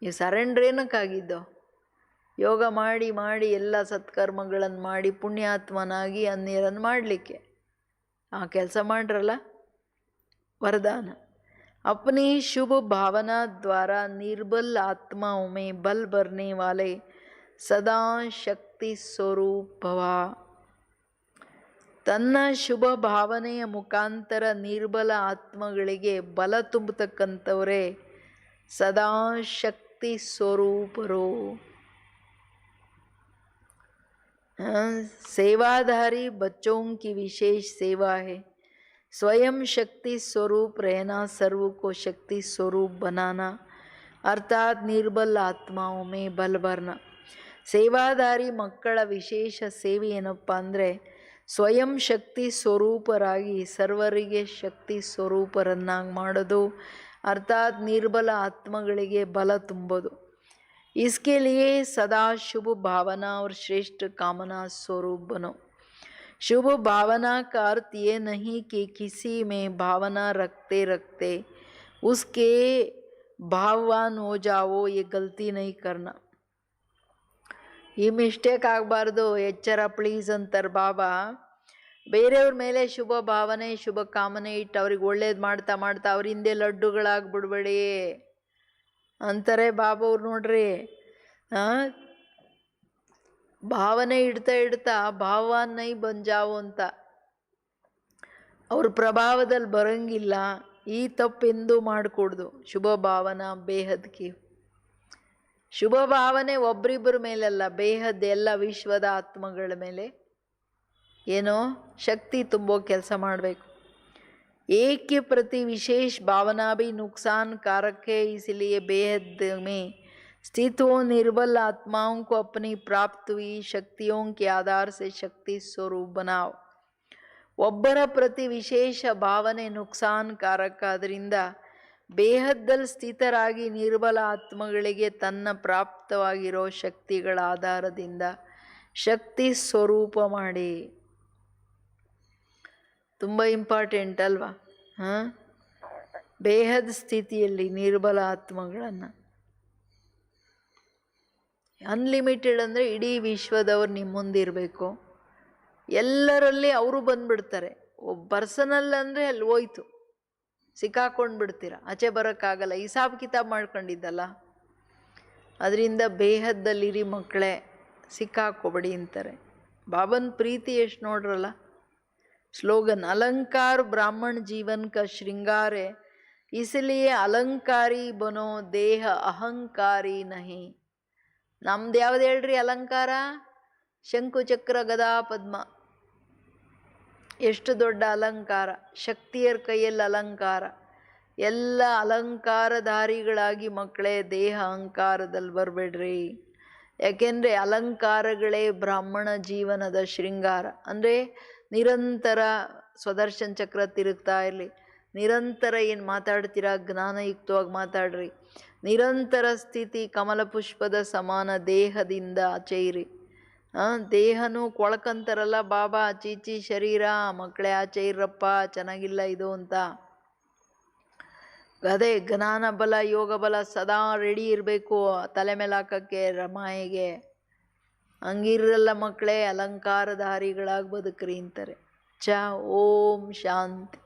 ನೀವು ಸರೆಂಡ್ರ್ ಏನಕ್ಕಾಗಿದ್ದೋ? ಯೋಗ ಮಾಡಿ ಮಾಡಿ ಎಲ್ಲ ಸತ್ಕರ್ಮಗಳನ್ನು ಮಾಡಿ ಪುಣ್ಯಾತ್ಮನಾಗಿ ಅನ್ಯರನ್ನು ಮಾಡಲಿಕ್ಕೆ. ಆ ಕೆಲಸ ಮಾಡ್ರಲ್ಲ, वरदान। अपनी शुभ भावना द्वारा निर्बल आत्माओं में बल भरने वाले सदा शक्ति स्वरूप भव। ತನ್ನ ಶುಭ ಭಾವನೆಯ ಮುಖಾಂತರ ನಿರ್ಬಲ ಆತ್ಮಗಳಿಗೆ ಬಲ ತುಂಬತಕ್ಕಂಥವರೇ ಸದಾ ಶಕ್ತಿ ಸ್ವರೂಪರು। सेवाधारी बच्चों की विशेष सेवा है। स्वयं शक्ति स्वरूप रहना, सर्व को शक्ति स्वरूप बनाना, अर्थात निर्बल आत्माओं में बल भरना। ಸೇವಾದಾರಿ ಮಕ್ಕಳ ವಿಶೇಷ ಸೇವೆ ಏನಪ್ಪ ಅಂದರೆ ಸ್ವಯಂ ಶಕ್ತಿ ಸ್ವರೂಪರಾಗಿ ಸರ್ವರಿಗೆ ಶಕ್ತಿ ಸ್ವರೂಪರನ್ನಾಗಿ ಮಾಡೋದು, ಅರ್ಥಾತ್ ನಿರ್ಬಲ ಆತ್ಮಗಳಿಗೆ ಬಲ ತುಂಬೋದು। इसके लिए सदा शुभ भावना और श्रेष्ठ कामना स्वरूप बनो। शुभ भावना का अर्थ ये नहीं कि किसी में भावना रखते रखते उसके भाववान हो जाओ, ये गलती नहीं करना। ಈ ಮಿಸ್ಟೇಕ್ ಆಗಬಾರ್ದು, ಎಚ್ಚರ ಪ್ಲೀಸ್ ಅಂತಾರೆ ಬಾಬಾ। ಬೇರೆಯವ್ರ ಮೇಲೆ ಶುಭ ಭಾವನೆ ಶುಭ ಕಾಮನೆ ಇಟ್ಟು ಅವ್ರಿಗೆ ಒಳ್ಳೇದು ಮಾಡ್ತಾ ಮಾಡ್ತಾ ಅವ್ರ ಹಿಂದೆ ಲಡ್ಡುಗಳಾಗ್ಬಿಡ್ಬೇಡಿ ಅಂತಾರೆ ಬಾಬಾ ಅವ್ರು ನೋಡ್ರಿ। ಭಾವನೆ ಇಡ್ತಾ ಇಡ್ತಾ ಭಾವವಾನ್ ನೈ ಬಂಜಾವು ಅಂತ, ಅವ್ರ ಪ್ರಭಾವದಲ್ಲಿ ಬರಂಗಿಲ್ಲ। ಈ ತಪ್ಪೆಂದೂ ಮಾಡಿಕೊಡ್ದು। ಶುಭ ಭಾವನಾ ಬೇಹದ್ ಕಿ, ಶುಭ ಭಾವನೆ ಒಬ್ರಿಬ್ಬರ ಮೇಲಲ್ಲ, ಬೇಹದ್ ಎಲ್ಲ ವಿಶ್ವದ ಆತ್ಮಗಳ ಮೇಲೆ ಏನೋ ಶಕ್ತಿ ತುಂಬೋ ಕೆಲಸ ಮಾಡಬೇಕು। एक के प्रति विशेष भावना भी नुकसान कारक है, इसलिए बेहद में स्थित हो निर्बल आत्माओं को अपनी प्राप्त हुई शक्तियों के आधार से शक्ति स्वरूप बनाओ। ಒಬ್ಬರ ಪ್ರತಿ ವಿಶೇಷ ಭಾವನೆ ನುಕ್ಸಾನ್ಕಾರಕ, ಅದರಿಂದ ಬೇಹದ್ದಲ್ಲಿ ಸ್ಥಿತರಾಗಿ ನಿರ್ಬಲ ಆತ್ಮಗಳಿಗೆ ತನ್ನ ಪ್ರಾಪ್ತವಾಗಿರೋ ಶಕ್ತಿಗಳ ಆಧಾರದಿಂದ ಶಕ್ತಿ ಸ್ವರೂಪ ಮಾಡಿ। ತುಂಬ ಇಂಪಾರ್ಟೆಂಟ್ ಅಲ್ವಾ? ಬೇಹದ್ ಸ್ಥಿತಿಯಲ್ಲಿ ನಿರ್ಬಲ ಆತ್ಮಗಳನ್ನು ಅನ್ಲಿಮಿಟೆಡ್ ಅಂದರೆ ಇಡೀ ವಿಶ್ವದವ್ರು ನಿಮ್ಮ ಮುಂದಿರಬೇಕು, ಎಲ್ಲರಲ್ಲಿ ಅವರು ಬಂದುಬಿಡ್ತಾರೆ। ಒಬ್ಬ ಪರ್ಸನಲ್ ಅಂದರೆ ಅಲ್ಲಿ ಹೋಯ್ತು, ಸಿಕ್ಕಾಕೊಂಡು ಬಿಡ್ತೀರ, ಆಚೆ ಬರೋಕ್ಕಾಗಲ್ಲ, ಹಿಸಾಬ್ ಕಿತಾಬ್ ಮಾಡ್ಕೊಂಡಿದ್ದಲ್ಲ। ಅದರಿಂದ ಬೇಹದ್ದಲ್ಲಿರಿ ಮಕ್ಕಳೇ, ಸಿಕ್ಕಾಕೋಬೇಡಿ ಅಂತಾರೆ। ಬಾಬನ್ ಪ್ರೀತಿ ಎಷ್ಟು ನೋಡ್ರಲ್ಲ। स्लोगन, अलंकार ब्राह्मण जीवन का श्रृंगार है, इसलिए अलंकारी बनो, देह अहंकारी नहीं। ನಮ್ದು ಯಾವ್ದು ಹೇಳ್ರಿ ಅಲಂಕಾರ? ಶಂಕು ಚಕ್ರ ಗದಾ ಪದ್ಮ, ಎಷ್ಟು ದೊಡ್ಡ ಅಲಂಕಾರ, ಶಕ್ತಿಯರ ಕೈಯಲ್ಲಿ ಅಲಂಕಾರ। ಎಲ್ಲ ಅಲಂಕಾರಧಾರಿಗಳಾಗಿ ಮಕ್ಕಳೇ ದೇಹ ಅಹಂಕಾರದಲ್ಲಿ ಬರಬೇಡ್ರಿ, ಯಾಕೆಂದರೆ ಅಲಂಕಾರಗಳೇ ಬ್ರಾಹ್ಮಣ ಜೀವನದ ಶೃಂಗಾರ। ಅಂದರೆ ನಿರಂತರ ಸ್ವದರ್ಶನ ಚಕ್ರ ತಿರುಗ್ತಾ ಇರಲಿ, ನಿರಂತರ ಏನು ಮಾತಾಡ್ತೀರಾ ಜ್ಞಾನಯುಕ್ತವಾಗಿ ಮಾತಾಡ್ರಿ, ನಿರಂತರ ಸ್ಥಿತಿ ಕಮಲ ಪುಷ್ಪದ ಸಮಾನ ದೇಹದಿಂದ ಆಚೆ ಇರಿ। ದೇಹನೂ ಕೊಳ್ಕಂತಾರಲ್ಲ ಬಾಬಾ, ಚೀಚಿ ಶರೀರ ಮಕ್ಕಳೇ ಆಚೆ ಇರಪ್ಪ, ಚೆನ್ನಾಗಿಲ್ಲ ಇದು ಅಂತ। ಅದೇ ಜ್ಞಾನ ಬಲ ಯೋಗ ಬಲ ಸದಾ ರೆಡಿ ಇರಬೇಕು ತಲೆ ಮೇಲೆ ಹಾಕೋಕ್ಕೆ ರಮಾಯಿಗೆ, ಹಂಗಿರಲ್ಲ ಮಕ್ಕಳೇ, ಅಲಂಕಾರಧಾರಿಗಳಾಗಿ ಬದುಕ್ರಿ ಅಂತಾರೆ। ಓಂ ಶಾಂತಿ।